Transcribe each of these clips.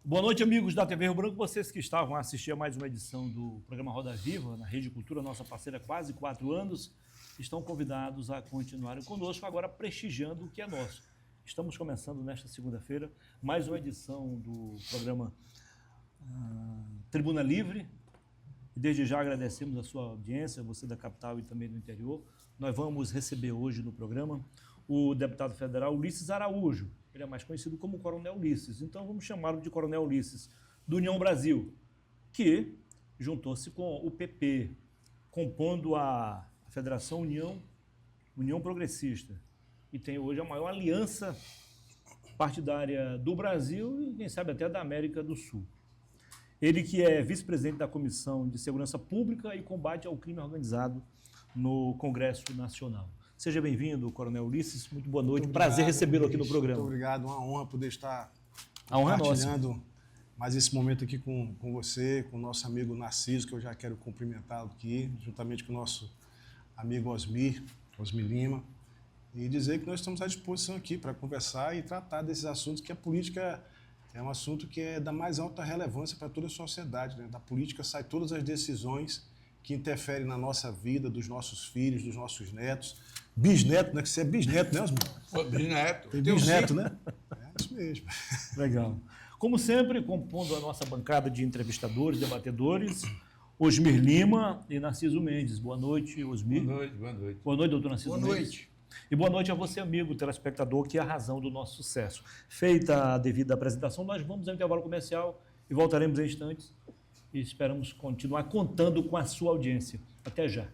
Boa noite, amigos da TV Rio Branco, vocês que estavam a assistir a mais uma edição do programa Roda Viva, na Rede Cultura, nossa parceira há quase 4 anos, estão convidados a continuarem conosco, agora prestigiando o que é nosso. Estamos começando nesta segunda-feira mais uma edição do programa Tribuna Livre. Desde já agradecemos a sua audiência, você da capital e também do interior. Nós vamos receber hoje no programa o deputado federal Ulisses Araújo. Ele é mais conhecido como Coronel Ulisses, então vamos chamá-lo de Coronel Ulisses, do União Brasil, que juntou-se com o PP, compondo a Federação União Progressista, e tem hoje a maior aliança partidária do Brasil e, quem sabe, até da América do Sul. Ele que é vice-presidente da Comissão de Segurança Pública e Combate ao Crime Organizado no Congresso Nacional. Seja bem-vindo, Coronel Ulisses. Muito boa noite. Prazer recebê-lo aqui no programa. Muito obrigado. Uma honra poder estar compartilhando mais esse momento aqui com você, com o nosso amigo Narciso, que eu já quero cumprimentá-lo aqui, juntamente com o nosso amigo Osmir Lima, e dizer que nós estamos à disposição aqui para conversar e tratar desses assuntos, que a política é um assunto que é da mais alta relevância para toda a sociedade, né? Da política saem todas as decisões que interferem na nossa vida, dos nossos filhos, dos nossos netos. Bisneto, né? Que você é bisneto, né, Osmir? Bisneto. Tem bisneto, né? É isso mesmo. Legal. Como sempre, compondo a nossa bancada de entrevistadores, debatedores, Osmir Lima e Narciso Mendes. Boa noite, Osmir. Boa noite, boa noite. Boa noite, doutor Narciso Boa Mendes. noite. E boa noite a você, amigo telespectador, que é a razão do nosso sucesso. Feita a devida apresentação, nós vamos ao intervalo comercial e voltaremos em instantes e esperamos continuar contando com a sua audiência. Até já.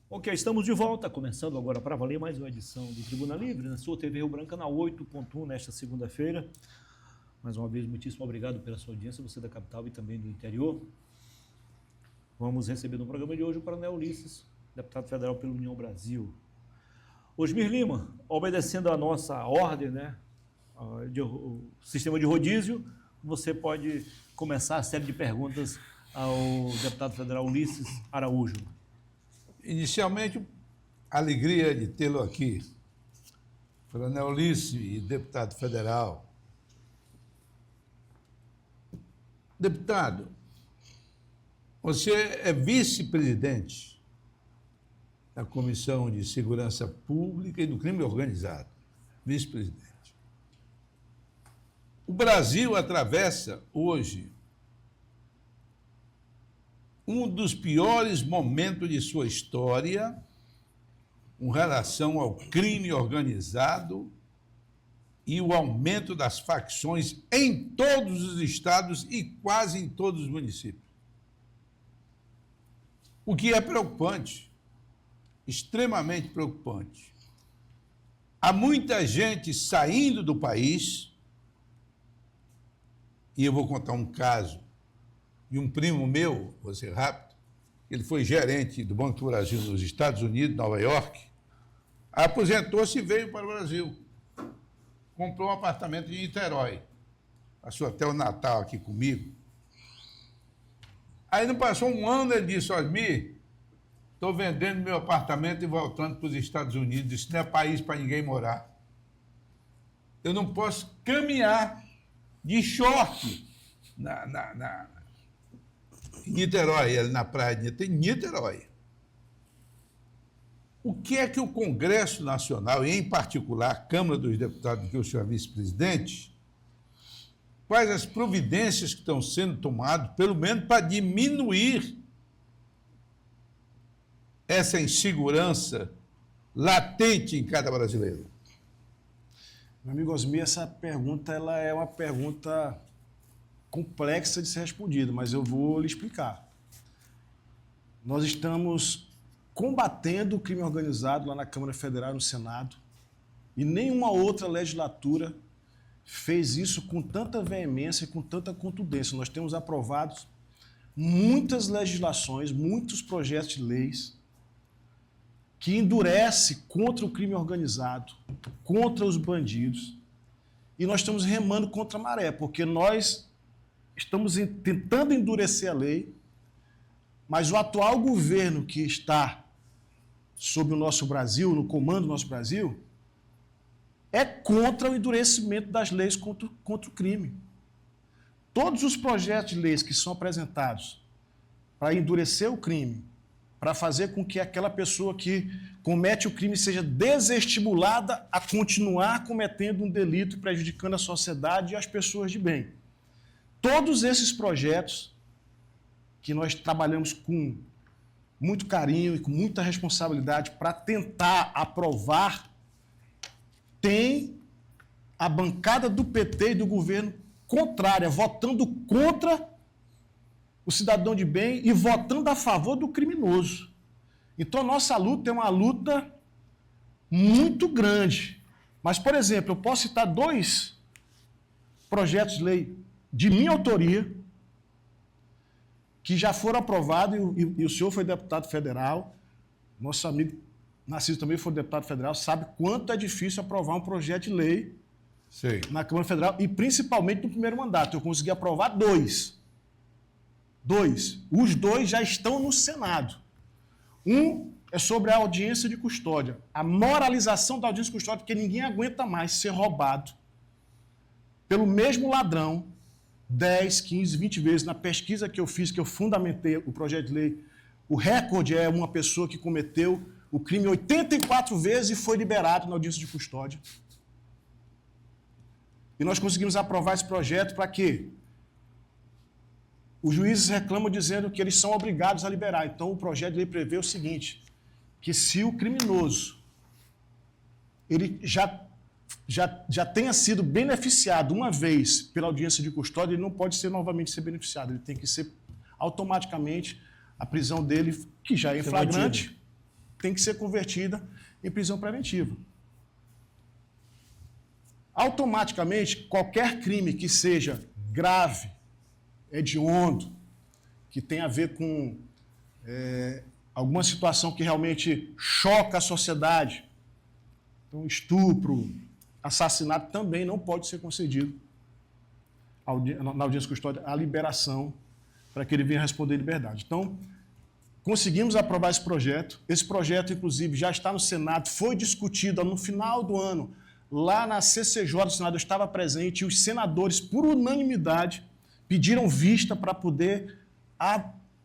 Ok, estamos de volta, começando agora para valer mais uma edição do Tribuna Livre, na sua TV Rio Branco, na 8.1, nesta segunda-feira. Mais uma vez, muitíssimo obrigado pela sua audiência, você da capital e também do interior. Vamos receber no programa de hoje o Coronel Ulisses, deputado federal pela União Brasil. Osmir Lima, obedecendo a nossa ordem, né, o sistema de rodízio, você pode começar a série de perguntas ao deputado federal Ulisses Araújo. Inicialmente, alegria de tê-lo aqui, Coronel Ulisses e deputado federal. Deputado, você é vice-presidente da Comissão de Segurança Pública e do Crime Organizado, vice-presidente. O Brasil atravessa hoje um dos piores momentos de sua história com relação ao crime organizado e o aumento das facções em todos os estados e quase em todos os municípios. O que é preocupante, extremamente preocupante. Há muita gente saindo do país, e eu vou contar um caso de um primo meu, vou ser rápido, ele foi gerente do Banco do Brasil nos Estados Unidos, Nova York, aposentou-se e veio para o Brasil. Comprou um apartamento em Niterói, passou até o Natal aqui comigo. Aí não passou um ano, ele disse, Osmir, estou vendendo meu apartamento e voltando para os Estados Unidos, isso não é país para ninguém morar. Eu não posso caminhar de short em Niterói, ali na praia de Niterói. O que é que o Congresso Nacional, e em particular a Câmara dos Deputados, que o senhor é vice-presidente, quais as providências que estão sendo tomadas, pelo menos para diminuir essa insegurança latente em cada brasileiro? Meu amigo Osmir, essa pergunta ela é uma pergunta complexa de ser respondida, mas eu vou lhe explicar. Nós estamos combatendo o crime organizado lá na Câmara Federal e no Senado, e nenhuma outra legislatura fez isso com tanta veemência e com tanta contundência. Nós temos aprovados muitas legislações, muitos projetos de leis que endurece contra o crime organizado, contra os bandidos, e nós estamos remando contra a maré, porque nós estamos tentando endurecer a lei, mas o atual governo que está sob o nosso Brasil, no comando do nosso Brasil, é contra o endurecimento das leis contra o crime. Todos os projetos de leis que são apresentados para endurecer o crime, para fazer com que aquela pessoa que comete o crime seja desestimulada a continuar cometendo um delito prejudicando a sociedade e as pessoas de bem. Todos esses projetos que nós trabalhamos com muito carinho e com muita responsabilidade para tentar aprovar, tem a bancada do PT e do governo contrária, votando contra o cidadão de bem e votando a favor do criminoso. Então, a nossa luta é uma luta muito grande. Mas, por exemplo, eu posso citar 2 projetos de lei de minha autoria que já foram aprovados e o senhor foi deputado federal, nosso amigo Narciso também foi deputado federal, sabe quanto é difícil aprovar um projeto de lei na Câmara Federal e principalmente no primeiro mandato. Eu consegui aprovar 2. Os 2 já estão no Senado. Um é sobre a audiência de custódia. A moralização da audiência de custódia, porque ninguém aguenta mais ser roubado pelo mesmo ladrão 10, 15, 20 vezes. Na pesquisa que eu fiz, que eu fundamentei o projeto de lei, o recorde é uma pessoa que cometeu o crime 84 vezes e foi liberado na audiência de custódia. E nós conseguimos aprovar esse projeto para quê? Os juízes reclamam dizendo que eles são obrigados a liberar. Então, o projeto de lei prevê o seguinte, que se o criminoso ele já tenha sido beneficiado uma vez pela audiência de custódia, ele não pode novamente ser beneficiado. Ele tem que ser automaticamente, a prisão dele, que já é em flagrante, tem que ser convertida em prisão preventiva. Automaticamente, qualquer crime que seja grave, hediondo, que tenha a ver com alguma situação que realmente choca a sociedade, então estupro, assassinato, também não pode ser concedido na audiência de custódia a liberação para que ele venha responder em liberdade. Então, conseguimos aprovar esse projeto. Esse projeto, inclusive, já está no Senado, foi discutido no final do ano, lá na CCJ do Senado, eu estava presente, e os senadores, por unanimidade, pediram vista para poder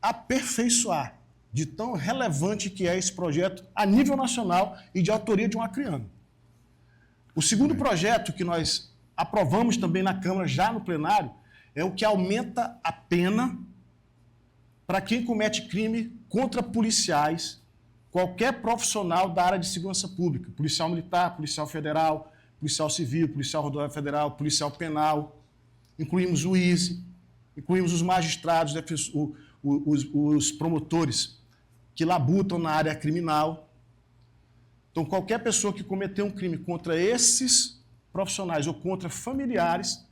aperfeiçoar de tão relevante que é esse projeto a nível nacional e de autoria de um acreano. O segundo projeto que nós aprovamos também na Câmara, já no plenário, é o que aumenta a pena para quem comete crime contra policiais, qualquer profissional da área de segurança pública, policial militar, policial federal, policial civil, policial rodoviário federal, policial penal, incluímos o juiz, incluímos os magistrados, os promotores que labutam na área criminal. Então, qualquer pessoa que cometeu um crime contra esses profissionais ou contra familiares,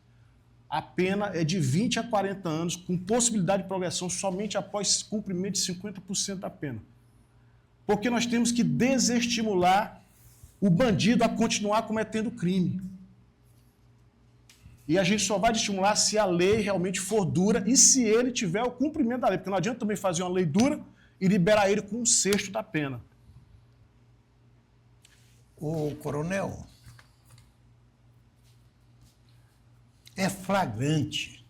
a pena é de 20 a 40 anos, com possibilidade de progressão somente após cumprimento de 50% da pena. Porque nós temos que desestimular o bandido a continuar cometendo crime. E a gente só vai estimular se a lei realmente for dura e se ele tiver o cumprimento da lei. Porque não adianta também fazer uma lei dura e liberar ele com 1/6 da pena. Ô, coronel, é flagrante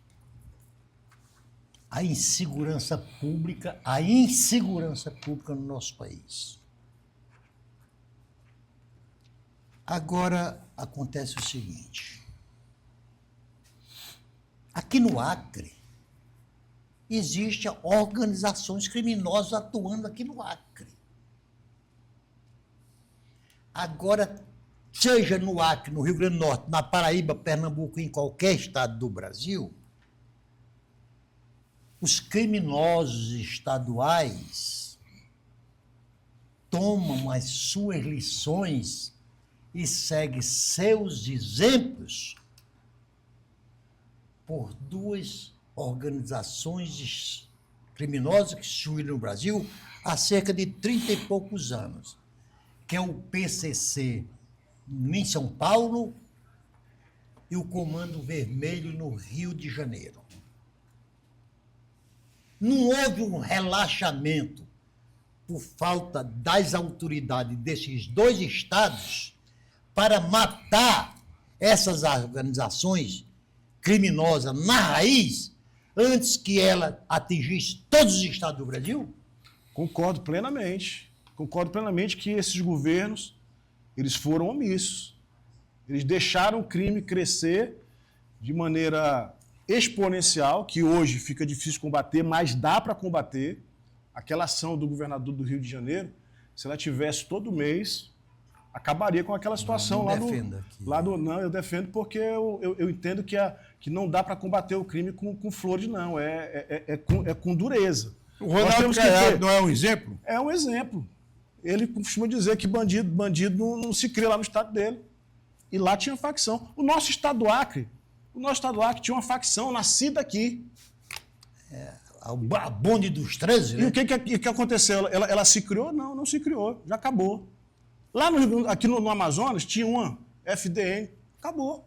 a insegurança pública no nosso país. Agora, acontece o seguinte. Aqui no Acre, existem organizações criminosas atuando aqui no Acre. Agora, seja no Acre, no Rio Grande do Norte, na Paraíba, Pernambuco, em qualquer estado do Brasil, os criminosos estaduais tomam as suas lições e seguem seus exemplos por 2 organizações criminosas que surgiram no Brasil há cerca de 30 e poucos anos, que é o PCC em São Paulo e o Comando Vermelho no Rio de Janeiro. Não houve um relaxamento por falta das autoridades desses dois estados para matar essas organizações criminosas na raiz antes que ela atingisse todos os estados do Brasil? Concordo plenamente. Concordo plenamente que esses governos, eles foram omissos. Eles deixaram o crime crescer de maneira exponencial, que hoje fica difícil combater, mas dá para combater. Aquela ação do governador do Rio de Janeiro, se ela tivesse todo mês, acabaria com aquela situação Não, eu defendo porque eu entendo que não dá para combater o crime com flores, não. É com dureza. O Ronaldo Caiado não é um exemplo? É um exemplo. Ele costuma dizer que bandido não se cria lá no estado dele. E lá tinha facção. O nosso estado do Acre tinha uma facção nascida aqui. A bonde dos 13, né? E o que aconteceu? Ela se criou? Não se criou. Já acabou. Lá aqui no Amazonas tinha uma FDN. Acabou.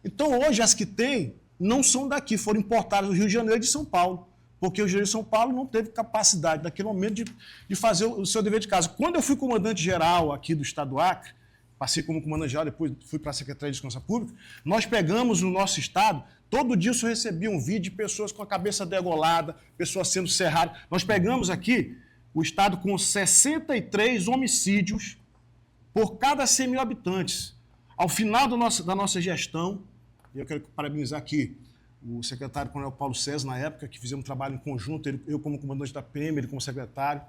Então hoje as que tem não são daqui, foram importadas do Rio de Janeiro e de São Paulo. Porque o Rio de São Paulo não teve capacidade naquele momento de fazer o seu dever de casa. Quando eu fui comandante-geral aqui do estado do Acre, passei como comandante-geral, depois fui para a Secretaria de Segurança Pública, nós pegamos no nosso estado, todo dia eu recebia um vídeo de pessoas com a cabeça degolada, pessoas sendo serradas. Nós pegamos aqui o estado com 63 homicídios por cada 100 mil habitantes. Ao final da nossa gestão, eu quero parabenizar aqui o secretário Coronel Paulo César, na época, que fizemos um trabalho em conjunto, eu como comandante da PM, ele como secretário,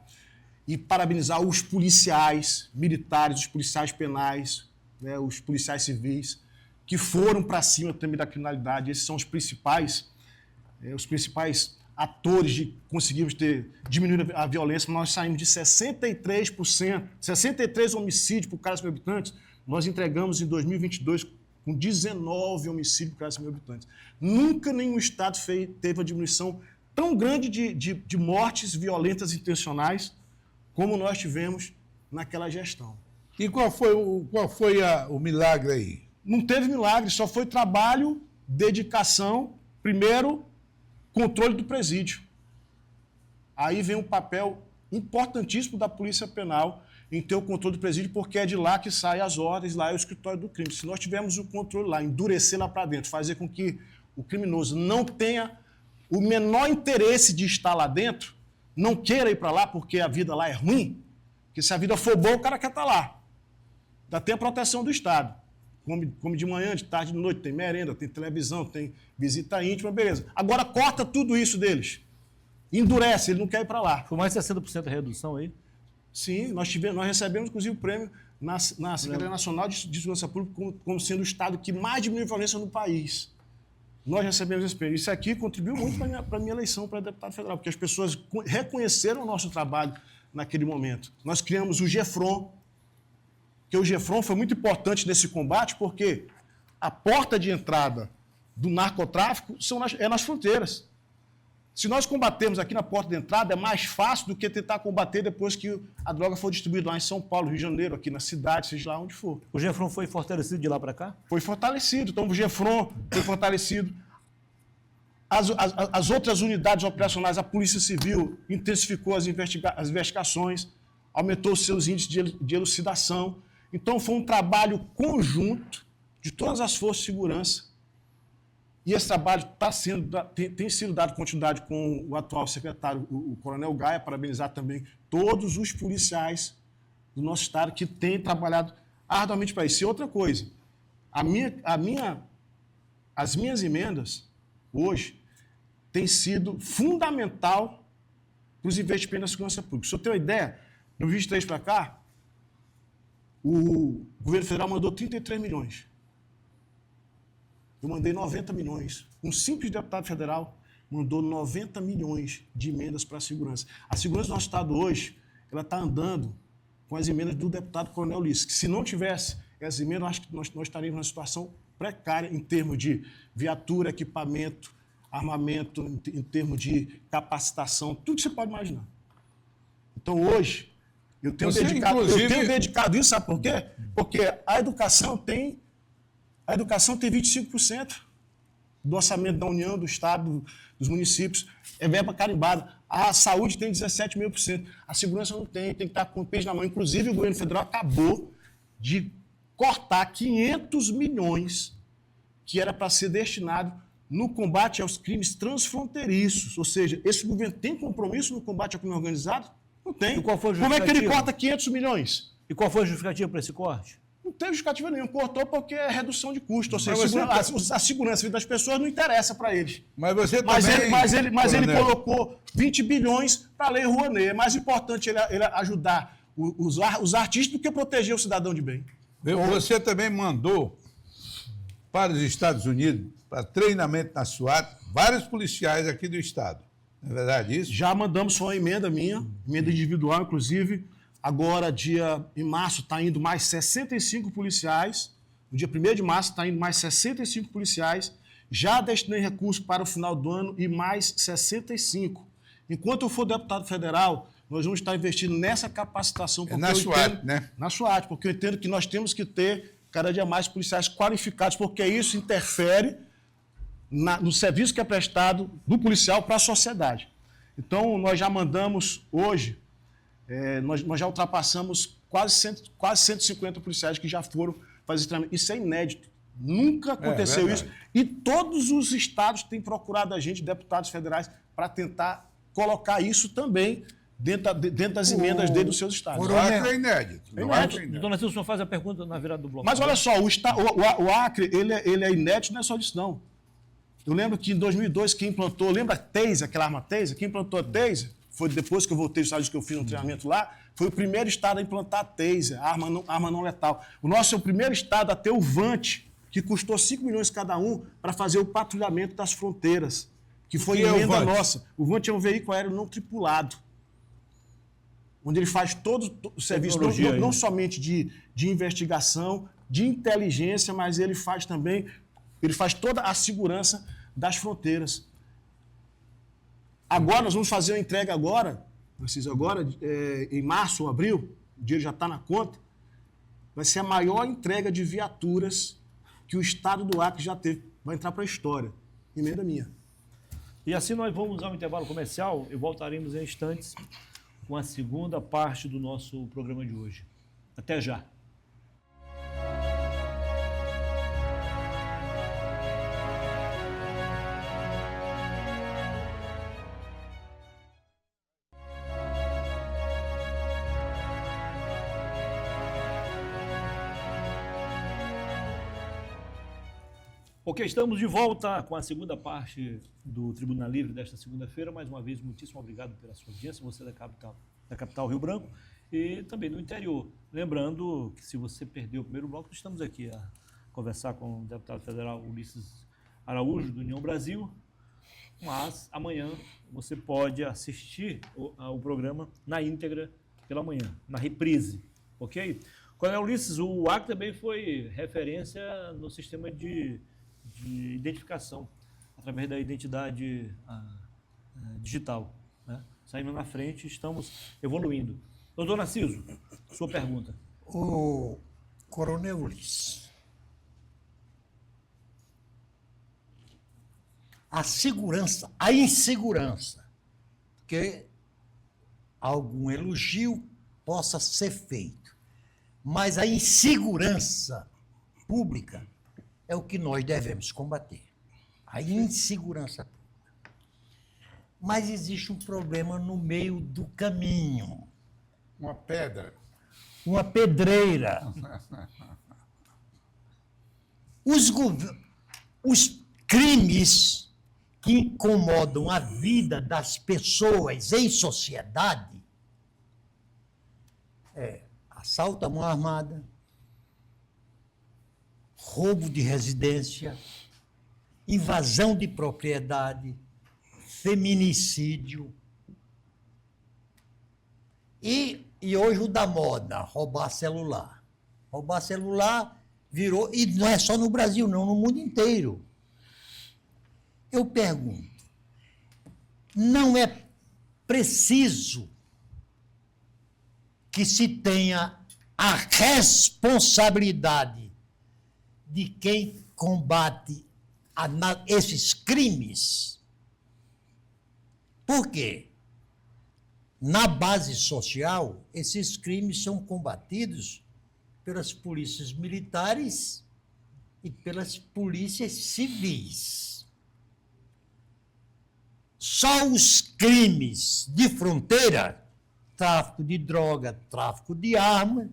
e parabenizar os policiais militares, os policiais penais, né, os policiais civis, que foram para cima também da criminalidade. Esses são os principais atores de conseguirmos diminuir a violência. Nós saímos de 63%, 63 homicídios por cada 100 mil habitantes, nós entregamos em 2022 com 19 homicídios por cada 100 mil habitantes. Nunca nenhum estado teve uma diminuição tão grande de mortes violentas intencionais como nós tivemos naquela gestão. E qual foi o milagre aí? Não teve milagre, só foi trabalho, dedicação, primeiro, controle do presídio. Aí vem um papel importantíssimo da Polícia Penal em ter o controle do presídio, porque é de lá que saem as ordens, lá é o escritório do crime. Se nós tivermos o controle lá, endurecer lá para dentro, fazer com que o criminoso não tenha o menor interesse de estar lá dentro, não queira ir para lá porque a vida lá é ruim, porque se a vida for boa, o cara quer estar lá. Ainda tem a proteção do Estado. Come de manhã, de tarde, de noite, tem merenda, tem televisão, tem visita íntima, beleza. Agora corta tudo isso deles. Endurece, ele não quer ir para lá. Foi mais de 60% de redução aí? Sim, nós recebemos, inclusive, o prêmio na Secretaria Nacional de Segurança Pública como sendo o estado que mais diminui a violência no país. Nós recebemos esse prêmio. Isso aqui contribuiu muito para a minha eleição para deputado federal, porque as pessoas reconheceram o nosso trabalho naquele momento. Nós criamos o GEFRON, que o GEFRON foi muito importante nesse combate, porque a porta de entrada do narcotráfico é nas fronteiras. Se nós combatermos aqui na porta de entrada, é mais fácil do que tentar combater depois que a droga for distribuída lá em São Paulo, Rio de Janeiro, aqui na cidade, seja lá onde for. O GEFRON foi fortalecido de lá para cá? Foi fortalecido. Então, o GEFRON foi fortalecido. As outras unidades operacionais, a Polícia Civil intensificou as investigações, aumentou os seus índices de elucidação. Então, foi um trabalho conjunto de todas as forças de segurança. E esse trabalho tem sido dado continuidade com o atual secretário, o Coronel Gaia, parabenizar também todos os policiais do nosso estado que têm trabalhado arduamente para isso. E outra coisa, as minhas emendas, hoje, têm sido fundamental para os investimentos na segurança pública. Se eu tenho uma ideia, no 23 para cá, o governo federal mandou 33 milhões. Eu mandei 90 milhões. Um simples deputado federal mandou 90 milhões de emendas para a segurança. A segurança do nosso estado hoje, ela está andando com as emendas do deputado Coronel Ulisses, que se não tivesse essas emendas, acho que nós estaríamos numa situação precária em termos de viatura, equipamento, armamento, em termos de capacitação, tudo que você pode imaginar. Então, hoje, eu tenho dedicado isso, sabe por quê? Porque a educação tem A educação tem 25% do orçamento da União, do Estado, dos municípios. É verba carimbada. A saúde tem 17,5%. A segurança não tem que estar com o peixe na mão. Inclusive, o governo federal acabou de cortar 500 milhões que era para ser destinado no combate aos crimes transfronteiriços. Ou seja, esse governo tem compromisso no combate ao crime organizado? Não tem. E qual foi a Como é que ele justificativa? corta 500 milhões? E qual foi a justificativa para esse corte? Não tem justificativa nenhuma. Cortou porque é redução de custo. Ou seja, Mas você a segurança das pessoas não interessa para eles. Mas você Mas também... ele Coronel, colocou 20 bilhões para a Lei Rouanet. É mais importante ele ajudar os artistas do que proteger o cidadão de bem. Você também mandou para os Estados Unidos, para treinamento na SWAT, vários policiais aqui do Estado. Não é verdade isso? Já mandamos, foi uma emenda minha, emenda individual, inclusive. Agora, em março, está indo mais 65 policiais. No dia 1º de março, está indo mais 65 policiais. Já destinei recursos para o final do ano e mais 65. Enquanto eu for deputado federal, nós vamos estar investindo nessa capacitação. Na SWAT, né? Na SWAT, porque eu entendo que nós temos que ter cada dia mais policiais qualificados, porque isso interfere no serviço que é prestado do policial para a sociedade. Então, nós já mandamos hoje, nós já ultrapassamos quase 150 policiais que já foram fazer esse treinamento. Isso é inédito. Nunca aconteceu isso. E todos os estados têm procurado a gente, deputados federais, para tentar colocar isso também dentro das emendas dele dos seus estados. O Acre é inédito. É No Acre inédito. Doutor Narciso, o senhor faz a pergunta na virada do bloco. Mas olha só, o Acre, ele é inédito, não é só disso, não. Eu lembro que em 2002, quem implantou, lembra a Taser, aquela arma Taser? Quem implantou a Taser, foi depois que eu voltei dos Estados Unidos, que eu fiz um treinamento lá, foi o primeiro estado a implantar a Taser, a arma não letal. O nosso é o primeiro estado a ter o VANT, que custou 5 milhões cada um para fazer o patrulhamento das fronteiras, que foi emenda nossa. O VANT é um veículo aéreo não tripulado, onde ele faz todo o serviço, não somente de investigação, de inteligência, mas ele faz toda a segurança das fronteiras. Agora, nós vamos fazer uma entrega agora, em março ou abril, o dinheiro já está na conta, vai ser a maior entrega de viaturas que o estado do Acre já teve. Vai entrar para a história. Emenda minha. E assim nós vamos ao intervalo comercial e voltaremos em instantes com a segunda parte do nosso programa de hoje. Até já. Ok, estamos de volta com a segunda parte do Tribuna Livre desta segunda-feira. Mais uma vez, muitíssimo obrigado pela sua audiência, você da capital Rio Branco e também do interior. Lembrando que se você perdeu o primeiro bloco, estamos aqui a conversar com o deputado federal Ulisses Araújo, do União Brasil, mas amanhã você pode assistir ao programa na íntegra pela manhã, na reprise, ok? Coronel Ulisses, o Acre também foi referência no sistema de identificação, através da identidade digital. Né? Saindo na frente, estamos evoluindo. Doutor Narciso, sua pergunta. O Coronel Ulisses, a segurança, a insegurança, que algum elogio possa ser feito, mas a insegurança pública é o que nós devemos combater. A insegurança pública. Mas existe um problema no meio do caminho. Uma pedra. Uma pedreira. Os crimes que incomodam a vida das pessoas em sociedade é assalto à mão armada, roubo de residência, invasão de propriedade, feminicídio e hoje o da moda, roubar celular. Roubar celular virou, e não é só no Brasil não, no mundo inteiro. Eu pergunto, não é preciso que se tenha a responsabilidade de quem combate esses crimes. Por quê? Na base social, esses crimes são combatidos pelas polícias militares e pelas polícias civis. Só os crimes de fronteira, tráfico de droga, tráfico de arma,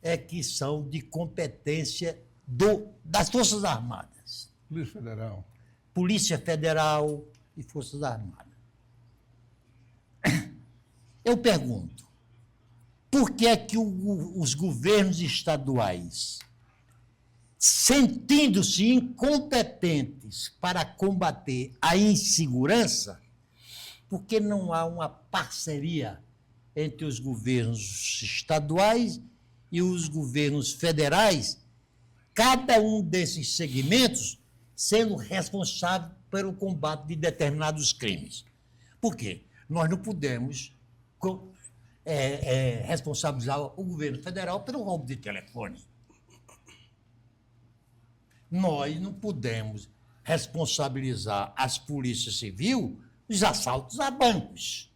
é que são de competência das Forças Armadas. Polícia Federal. Polícia Federal e Forças Armadas. Eu pergunto, por que é que os governos estaduais, sentindo-se incompetentes para combater a insegurança, por que não há uma parceria entre os governos estaduais e os governos federais, cada um desses segmentos sendo responsável pelo combate de determinados crimes? Por quê? Nós não podemos responsabilizar o governo federal pelo roubo de telefone. Nós não podemos responsabilizar as polícias civis dos assaltos a bancos.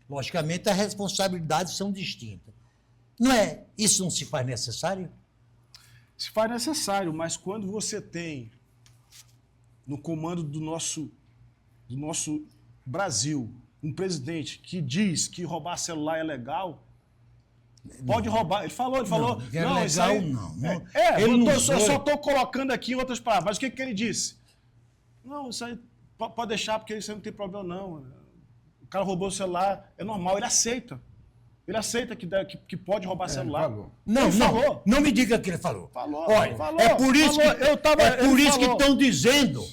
Logicamente, as responsabilidades são distintas. Não é? Isso não se faz necessário? Se faz necessário, mas quando você tem no comando do nosso Brasil um presidente que diz que roubar celular é legal, pode roubar. Ele falou. Não é legal, isso aí, não. Eu só estou colocando aqui em outras palavras. Mas o que ele disse? Não, isso aí pode deixar, porque isso aí não tem problema, não. O cara roubou o celular, é normal, ele aceita. Ele aceita que pode roubar celular. Falou. Não me diga que ele falou. Olha, falou. É por isso que estão dizendo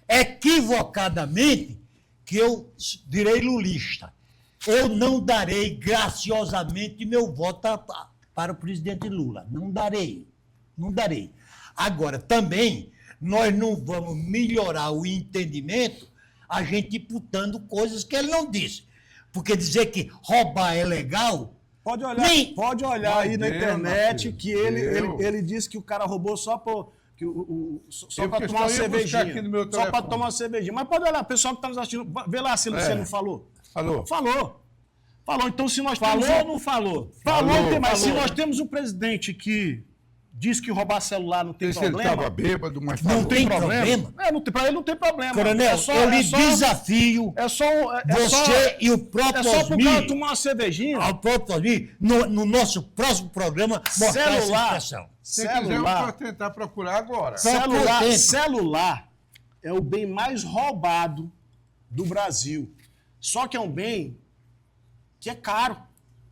equivocadamente que eu direi lulista. Eu não darei graciosamente meu voto para o presidente Lula. Não darei. Agora, também, nós não vamos melhorar o entendimento a gente imputando coisas que ele não disse. Porque dizer que roubar é legal... Pode olhar aí na internet que ele disse que o cara roubou só para tomar uma cervejinha. Só para tomar uma cervejinha. Mas pode olhar, o pessoal que está nos assistindo, vê lá se você não falou. Falou. Então, se nós temos... Falou ou não falou? Mas se nós temos um presidente que diz que roubar celular não tem problema... Ele estava bêbado, mas não falou. tem problema. Para ele não tem problema. Coronel, eu lhe desafio você e o próprio Osmir... É só para o cara tomar uma cervejinha. Ao próprio Osmir, no nosso próximo programa, mostrar essa expressão. Se quiser, eu posso tentar procurar agora. Celular é o bem mais roubado do Brasil. Só que é um bem que é caro.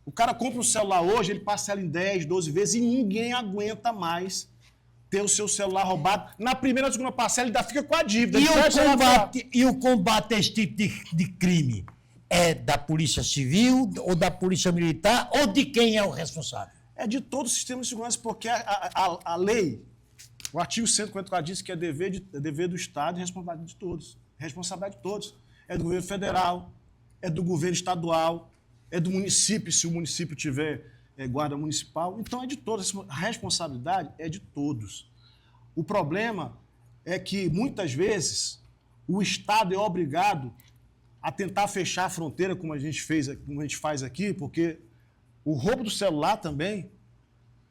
O cara compra um celular hoje, ele parcela em 10, 12 vezes e ninguém aguenta mais ter o seu celular roubado. Na primeira ou segunda parcela, ele ainda fica com a dívida. E o combate a esse tipo de crime é da Polícia Civil ou da Polícia Militar ou de quem é o responsável? É de todo o sistema de segurança, porque a lei, o artigo 144 diz que é dever do Estado e responsabilidade de todos. Responsabilidade de todos. É do governo federal, é do governo estadual, é do município, se o município tiver guarda municipal. Então é de todos. A responsabilidade é de todos. O problema é que, muitas vezes, o Estado é obrigado a tentar fechar a fronteira, como a gente faz aqui, porque o roubo do celular também,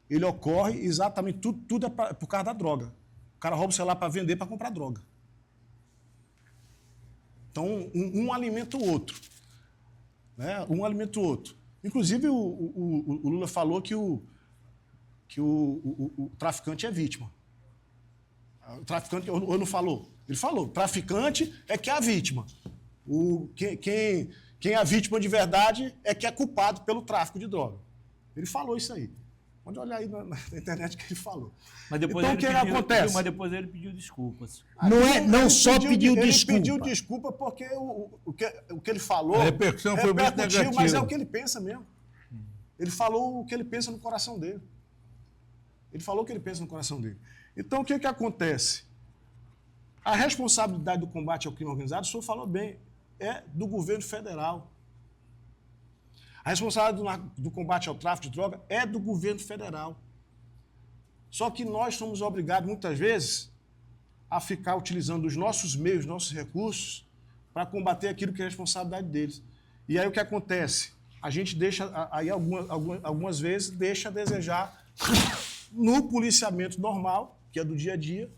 ele ocorre exatamente, tudo é por causa da droga. O cara rouba o celular para vender, para comprar droga. Então, um alimenta o outro. Né? Um alimenta o outro. Inclusive, o Lula falou que o traficante é vítima. O traficante, ou não falou? Ele falou, o traficante é que é a vítima. Quem é a vítima de verdade é que é culpado pelo tráfico de droga. Ele falou isso aí. Pode olhar aí na internet que ele falou. Mas depois então, o que acontece? Mas depois ele pediu desculpas. Não só pediu desculpa. Ele pediu desculpa porque o que ele falou... A repercussão foi muito negativa. Mas é o que ele pensa mesmo. Ele falou o que ele pensa no coração dele. Então, o que acontece? A responsabilidade do combate ao crime organizado, o senhor falou bem, é do governo federal. A responsabilidade do combate ao tráfico de droga é do governo federal. Só que nós somos obrigados, muitas vezes, a ficar utilizando os nossos meios, nossos recursos, para combater aquilo que é responsabilidade deles. E aí o que acontece? A gente deixa, aí algumas vezes, deixa a desejar no policiamento normal, que é do dia a dia,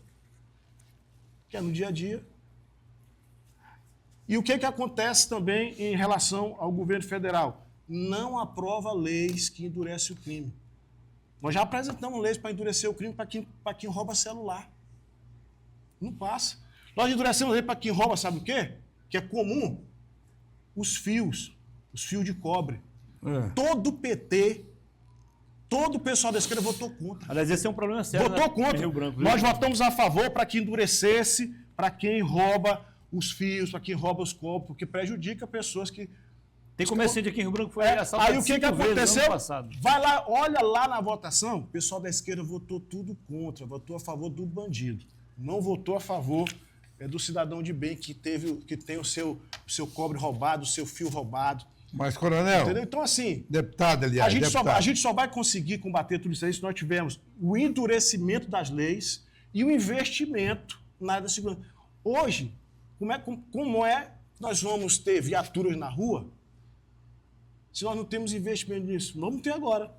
E o que acontece também em relação ao governo federal? Não aprova leis que endurecem o crime. Nós já apresentamos leis para endurecer o crime para quem rouba celular. Não passa. Nós endurecemos lei para quem rouba, sabe o quê? Que é comum? Os fios de cobre. Todo o PT, todo o pessoal da esquerda votou contra. Aliás, esse é um problema sério. Votou contra. Rio Branco, viu? Nós votamos a favor para que endurecesse para quem rouba os fios, para quem rouba os copos, porque prejudica pessoas que... Tem comerciante aqui em Rio Branco que foi assaltado Aí o que 5 vezes aconteceu? ano passado. Vai lá, olha lá na votação, o pessoal da esquerda votou tudo contra, votou a favor do bandido. Não votou a favor do cidadão de bem que tem o seu cobre roubado, o seu fio roubado. Mas, coronel, Entendeu? Então, assim, deputado, aliás, a gente só vai conseguir combater tudo isso aí se nós tivermos o endurecimento das leis e o investimento na área da segurança. Hoje, como é nós vamos ter viaturas na rua se nós não temos investimento nisso? Vamos ter agora.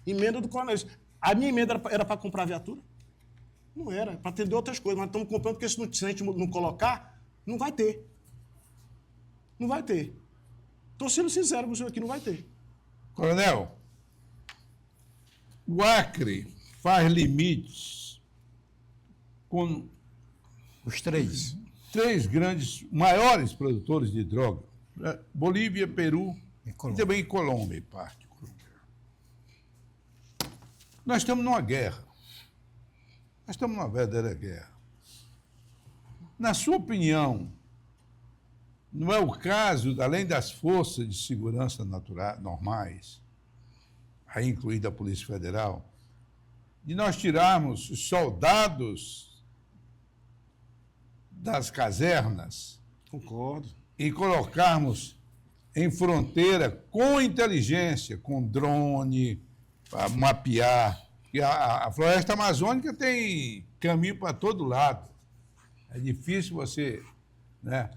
Emenda do coronel. A minha emenda era para comprar viatura? Não era, para atender outras coisas. Mas estamos comprando porque se a gente não colocar, não vai ter. Não vai ter. Estou sendo sincero com o senhor aqui, não vai ter. Coronel, o Acre faz limites com Os três. três grandes, maiores produtores de droga: Bolívia, Peru e também Colômbia, em parte. Nós estamos numa guerra. Nós estamos numa verdadeira guerra. Na sua opinião, não é o caso, além das forças de segurança normais, aí incluída a Polícia Federal, de nós tirarmos os soldados das casernas Concordo. e colocarmos em fronteira com inteligência, com drone, para mapear. E a floresta amazônica tem caminho para todo lado. É difícil você, né,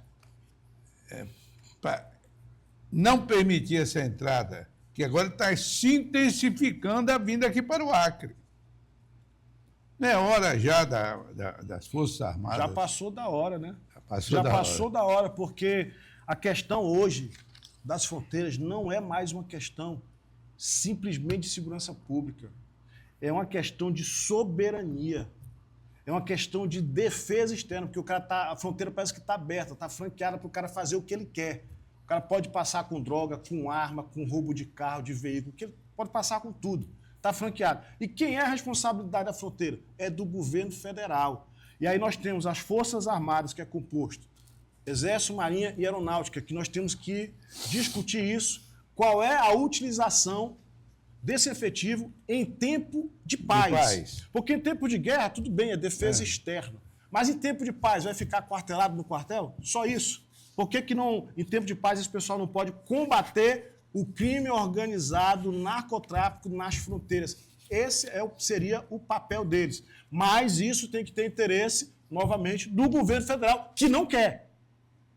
não permitir essa entrada, que agora está se intensificando a vinda aqui para o Acre. Não é hora já das Forças Armadas? Já passou da hora, né? Já passou da hora, porque a questão hoje das fronteiras não é mais uma questão simplesmente de segurança pública. É uma questão de soberania. É uma questão de defesa externa, porque a fronteira parece que está aberta, está franqueada para o cara fazer o que ele quer. O cara pode passar com droga, com arma, com roubo de carro, de veículo, pode passar com tudo. Está franqueado. E quem é a responsabilidade da fronteira? É do governo federal. E aí nós temos as Forças Armadas, que é composto Exército, Marinha e Aeronáutica, que nós temos que discutir isso, qual é a utilização desse efetivo em tempo de paz. Porque em tempo de guerra, tudo bem, é defesa externa. Mas em tempo de paz, vai ficar quartelado no quartel? Só isso. Por que não, em tempo de paz, esse pessoal não pode combater o crime organizado, o narcotráfico nas fronteiras? Esse seria o papel deles. Mas isso tem que ter interesse, novamente, do governo federal, que não quer.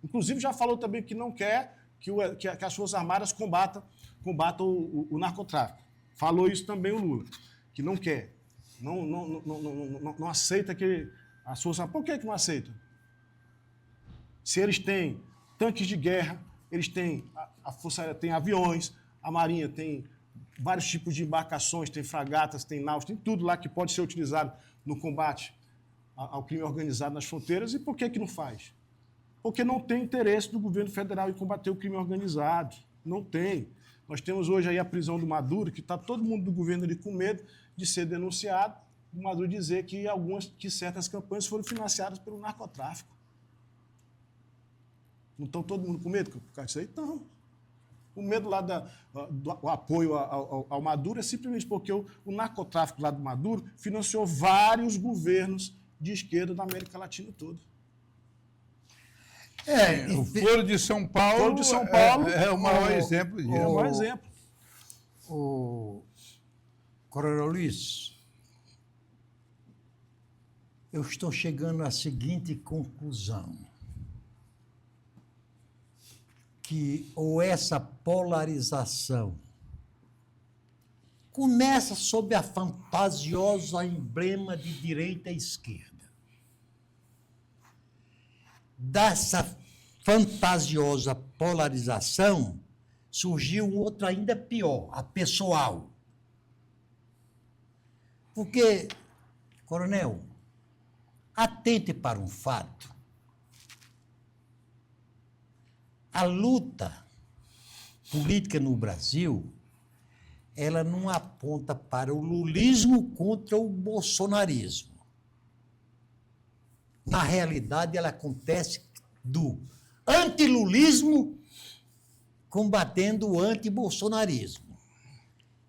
Inclusive, já falou também que não quer que as Forças Armadas combatam o narcotráfico. Falou isso também o Lula, que não quer. Não aceita que as Forças Armadas... Por que não aceita? Se eles têm tanques de guerra, eles têm... A Força Aérea tem aviões, a Marinha tem vários tipos de embarcações, tem fragatas, tem naus, tem tudo lá que pode ser utilizado no combate ao crime organizado nas fronteiras. E por que não faz? Porque não tem interesse do governo federal em combater o crime organizado. Não tem. Nós temos hoje aí a prisão do Maduro, que está todo mundo do governo ali com medo de ser denunciado, o Maduro dizer que certas campanhas foram financiadas pelo narcotráfico. Não estão todo mundo com medo por causa disso aí? Não. O medo lá do apoio ao Maduro é simplesmente porque o narcotráfico lá do Maduro financiou vários governos de esquerda da América Latina toda. O Foro de São Paulo, é o maior exemplo disso. É o maior exemplo. O Coronel Luiz, eu estou chegando à seguinte conclusão: que ou essa polarização começa sob a fantasiosa emblema de direita e esquerda. Dessa fantasiosa polarização surgiu um outro ainda pior, a pessoal. Porque, coronel, atente para um fato. A luta política no Brasil, ela não aponta para o lulismo contra o bolsonarismo. Na realidade, ela acontece do antilulismo combatendo o antibolsonarismo.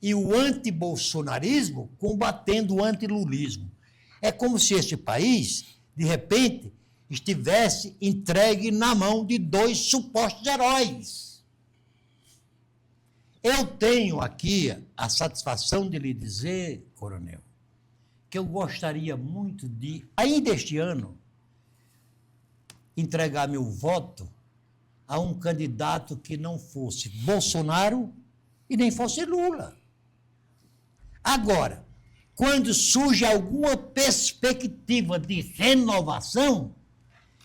E o antibolsonarismo combatendo o antilulismo. É como se este país, de repente, estivesse entregue na mão de dois supostos heróis. Eu tenho aqui a satisfação de lhe dizer, coronel, que eu gostaria muito de, ainda este ano, entregar meu voto a um candidato que não fosse Bolsonaro e nem fosse Lula. Agora, quando surge alguma perspectiva de renovação,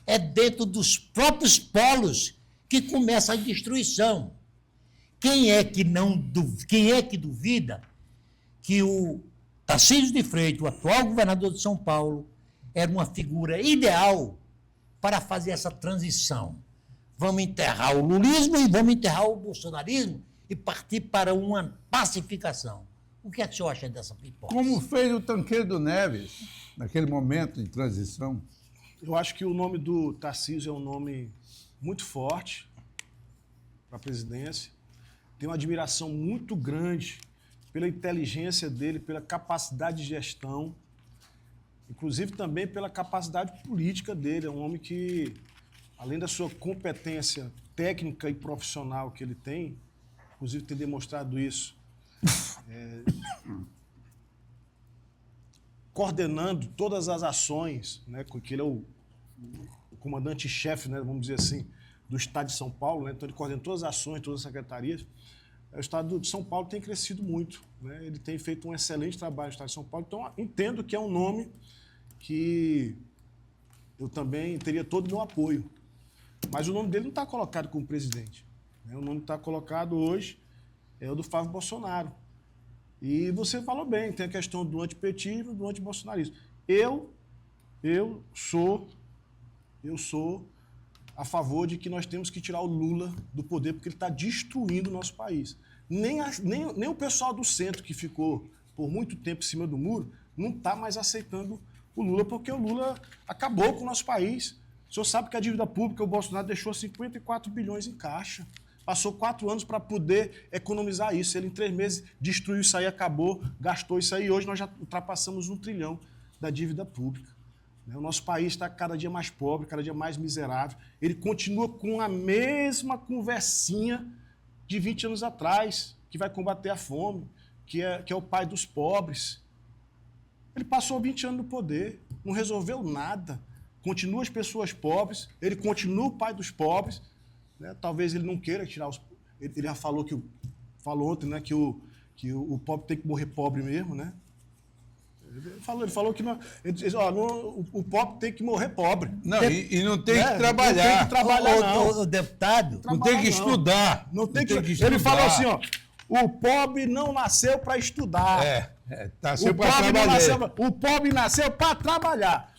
é dentro dos próprios polos que começa a destruição. Quem é que duvida que o Tarcísio de Freitas, o atual governador de São Paulo, era uma figura ideal para fazer essa transição? Vamos enterrar o lulismo e vamos enterrar o bolsonarismo e partir para uma pacificação. O que é que o senhor acha dessa hipótese? Como fez o Tancredo Neves, naquele momento de transição? Eu acho que o nome do Tarcísio é um nome muito forte para a presidência. Tenho uma admiração muito grande pela inteligência dele, pela capacidade de gestão, inclusive também pela capacidade política dele. É um homem que, além da sua competência técnica e profissional que ele tem, inclusive tem demonstrado isso, coordenando todas as ações, né, que ele é o comandante-chefe, né, vamos dizer assim, do Estado de São Paulo, né, então ele coordena todas as ações, todas as secretarias. O Estado de São Paulo tem crescido muito, né, ele tem feito um excelente trabalho no Estado de São Paulo, então entendo que é um nome que eu também teria todo o meu apoio. Mas o nome dele não está colocado como presidente, né, o nome que está colocado hoje é o do Flávio Bolsonaro. E você falou bem, tem a questão do antipetismo e do antibolsonarismo. Eu sou a favor de que nós temos que tirar o Lula do poder, porque ele está destruindo o nosso país. Nem o pessoal do centro, que ficou por muito tempo em cima do muro, não está mais aceitando o Lula, porque o Lula acabou com o nosso país. O senhor sabe que a dívida pública, o Bolsonaro deixou 54 bilhões em caixa. Passou 4 anos para poder economizar isso. Ele, em 3 meses, destruiu isso aí, acabou, gastou isso aí. E hoje nós já ultrapassamos 1 trilhão da dívida pública. O nosso país está cada dia mais pobre, cada dia mais miserável. Ele continua com a mesma conversinha de 20 anos atrás, que vai combater a fome, que é o pai dos pobres. Ele passou 20 anos no poder, não resolveu nada. Continua as pessoas pobres, ele continua o pai dos pobres. Né? Talvez ele não queira tirar os... Ele já falou ontem, né, que o pobre tem que morrer pobre mesmo, né? Ele falou que não, ele disse, o pobre tem que morrer pobre. Não, e não tem que trabalhar. Não tem que trabalhar, não. O deputado... Não tem que estudar. Não tem que estudar. Ele falou assim, o pobre não nasceu para estudar. Nasceu para trabalhar. O pobre nasceu para trabalhar.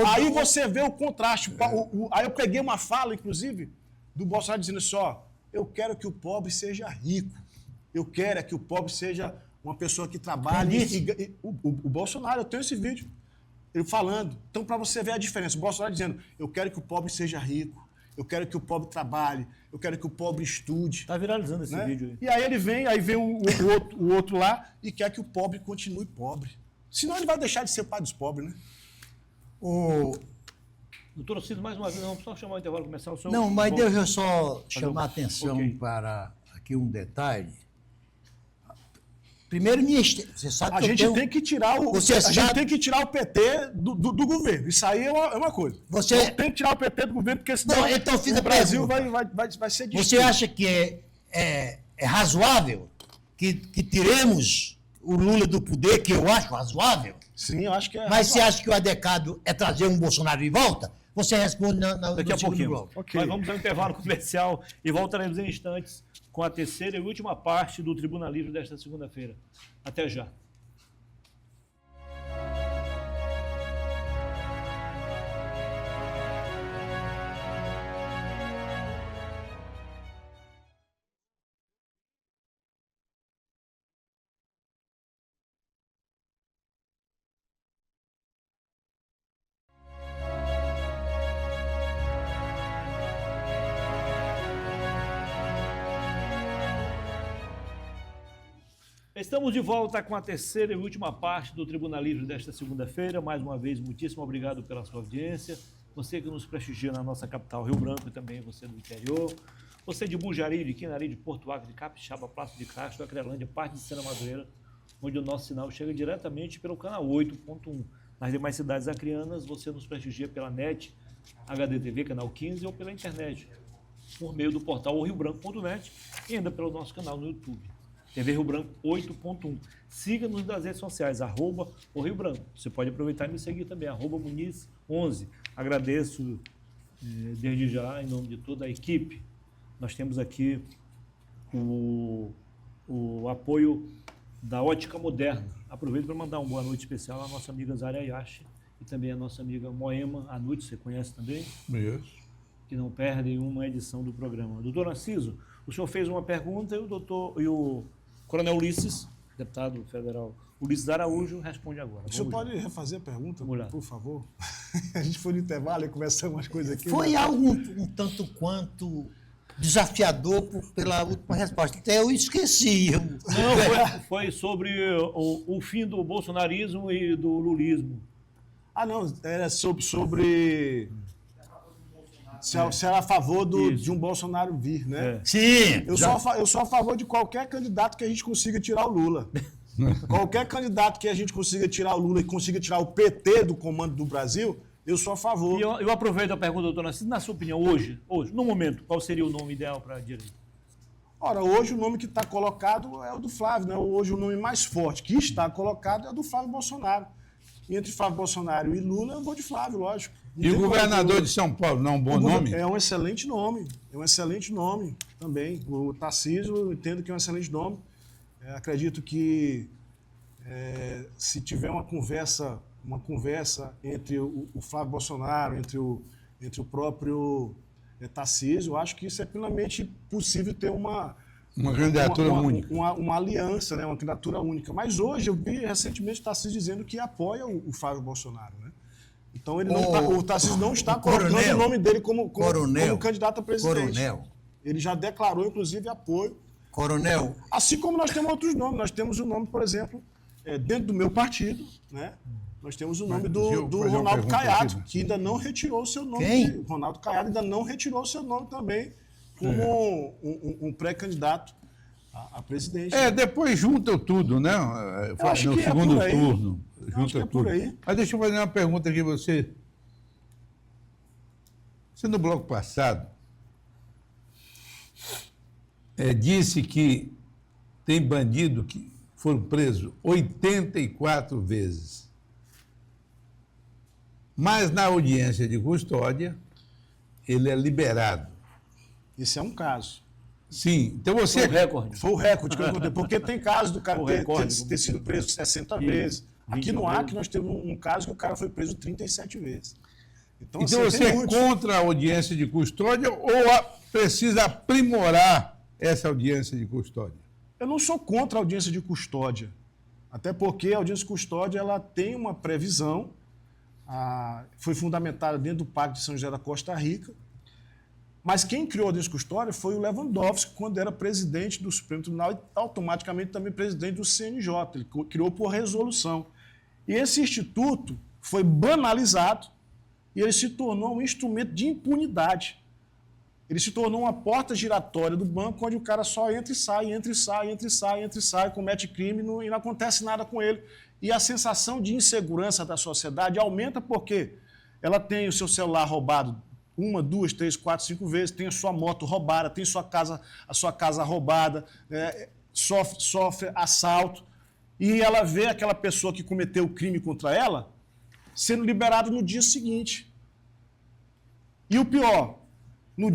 Aí você vê o contraste. Aí eu peguei uma fala, inclusive, do Bolsonaro dizendo assim, eu quero que o pobre seja rico. Eu quero que o pobre seja uma pessoa que trabalhe. O Bolsonaro, eu tenho esse vídeo, ele falando. Então, para você ver a diferença, o Bolsonaro dizendo, eu quero que o pobre seja rico, eu quero que o pobre trabalhe, eu quero que o pobre estude. Está viralizando esse vídeo aí. E aí vem o outro lá e quer que o pobre continue pobre. Senão ele vai deixar de ser pai dos pobres, né? Doutor Cid, mais uma vez, vamos só chamar o intervalo comercial. Não, mas deixa eu só chamar a atenção para aqui um detalhe. Primeiro, você sabe A que gente tem que tirar o PT do governo. Isso aí é uma coisa. Você tem que tirar o PT do governo, porque senão Não, então fica o Brasil pergunta. vai ser difícil. Você acha que é razoável que tiremos o Lula do poder, que eu acho razoável? Sim, eu acho que é. Mas você acha que o adequado é trazer um Bolsonaro de volta? Você responde Daqui a no segundo pouquinho. bloco. Ok. Nós vamos ao intervalo comercial e voltaremos em instantes com a terceira e última parte do Tribuna Livre desta segunda-feira. Até já. Estamos de volta com a terceira e última parte do Tribuna Livre desta segunda-feira. Mais uma vez, muitíssimo obrigado pela sua audiência. Você que nos prestigia na nossa capital, Rio Branco, e também você do interior. Você de Bujari, de Quinari, de Porto Alegre, de Capixaba, Passo de Castro, Acrelândia, parte de Sena Madureira, onde o nosso sinal chega diretamente pelo canal 8.1. Nas demais cidades acrianas, você nos prestigia pela NET, HDTV, canal 15, ou pela internet, por meio do portal riobranco.net e ainda pelo nosso canal no YouTube. TV Rio Branco 8.1. Siga-nos nas redes sociais, @o Rio Branco. Você pode aproveitar e me seguir também, @Muniz11. Agradeço desde já, em nome de toda a equipe. Nós temos aqui o apoio da Ótica Moderna. Aproveito para mandar uma boa noite especial à nossa amiga Zara Yashi e também à nossa amiga Moema Anuti, você conhece também? Isso. Que não perdem uma edição do programa. Doutor Narciso, o senhor fez uma pergunta e o Coronel Ulisses, deputado federal Ulisses Araújo, responde agora. O senhor pode refazer a pergunta, Vamos lá. por favor? A gente foi no intervalo e conversamos umas coisas aqui. Foi algo um tanto quanto desafiador pela última resposta. Até eu esqueci. Não, foi sobre o fim do bolsonarismo e do lulismo. Ah, não, era sobre se era a favor de um Bolsonaro vir, né? É. Sim. Eu sou a favor de qualquer candidato que a gente consiga tirar o Lula. Qualquer candidato que a gente consiga tirar o Lula e consiga tirar o PT do comando do Brasil, eu sou a favor. E eu aproveito a pergunta, doutor Narciso, na sua opinião, hoje, no momento, qual seria o nome ideal para a direita? Ora, hoje o nome que está colocado é o do Flávio, né? Hoje o nome mais forte que está colocado é o do Flávio Bolsonaro. E entre Flávio Bolsonaro e Lula, eu vou de Flávio, lógico. E o governador de São Paulo, não é um bom nome? É um excelente nome. É um excelente nome também. O Tarcísio, eu entendo que é um excelente nome. Acredito que se tiver uma conversa entre o Flávio Bolsonaro, entre o próprio Tarcísio, eu acho que isso é plenamente possível ter uma candidatura única. Uma aliança, né? Uma candidatura única. Mas hoje eu vi recentemente o Tarcísio dizendo que apoia o Flávio Bolsonaro, né? Então o Tarcísio não está colocando o nome dele como candidato a presidente. Coronel. Ele já declarou, inclusive, apoio. Coronel. Assim como nós temos outros nomes. Nós temos o nome, por exemplo, dentro do meu partido, né? Nós temos o nome do Ronaldo Caiado, que ainda não retirou o seu nome. Quem? Ronaldo Caiado ainda não retirou o seu nome também como um pré-candidato a presidente. Depois junta tudo, né? acho No que é segundo por aí. turno. acho Junta que é tudo. por aí. Mas deixa eu fazer uma pergunta aqui a você. Você no bloco passado disse que tem bandido que foram presos 84 vezes. Mas na audiência de custódia, ele é liberado. Esse é um caso. Sim, então você... Foi o recorde. Foi o recorde que eu encontrei, porque tem casos do cara O recorde, ter sido preso 60 vezes. Aqui no Acre nós temos um caso que o cara foi preso 37 vezes. Então Então assim, você tem é muitos. contra a audiência de custódia ou precisa aprimorar essa audiência de custódia? Eu não sou contra a audiência de custódia, até porque a audiência de custódia ela tem uma previsão, foi fundamentada dentro do Pacto de São José da Costa Rica, mas quem criou a audiência de custódia foi o Lewandowski, quando era presidente do Supremo Tribunal e automaticamente também presidente do CNJ. Ele criou por resolução. E esse instituto foi banalizado e ele se tornou um instrumento de impunidade. Ele se tornou uma porta giratória do banco, onde o cara só entra e sai, entra e sai, entra e sai, entra e sai, comete crime e não acontece nada com ele. E a sensação de insegurança da sociedade aumenta porque ela tem o seu celular roubado 1, 2, 3, 4, 5 vezes, tem a sua moto roubada, tem a sua casa roubada, sofre assalto. E ela vê aquela pessoa que cometeu o crime contra ela sendo liberada no dia seguinte. E o pior, no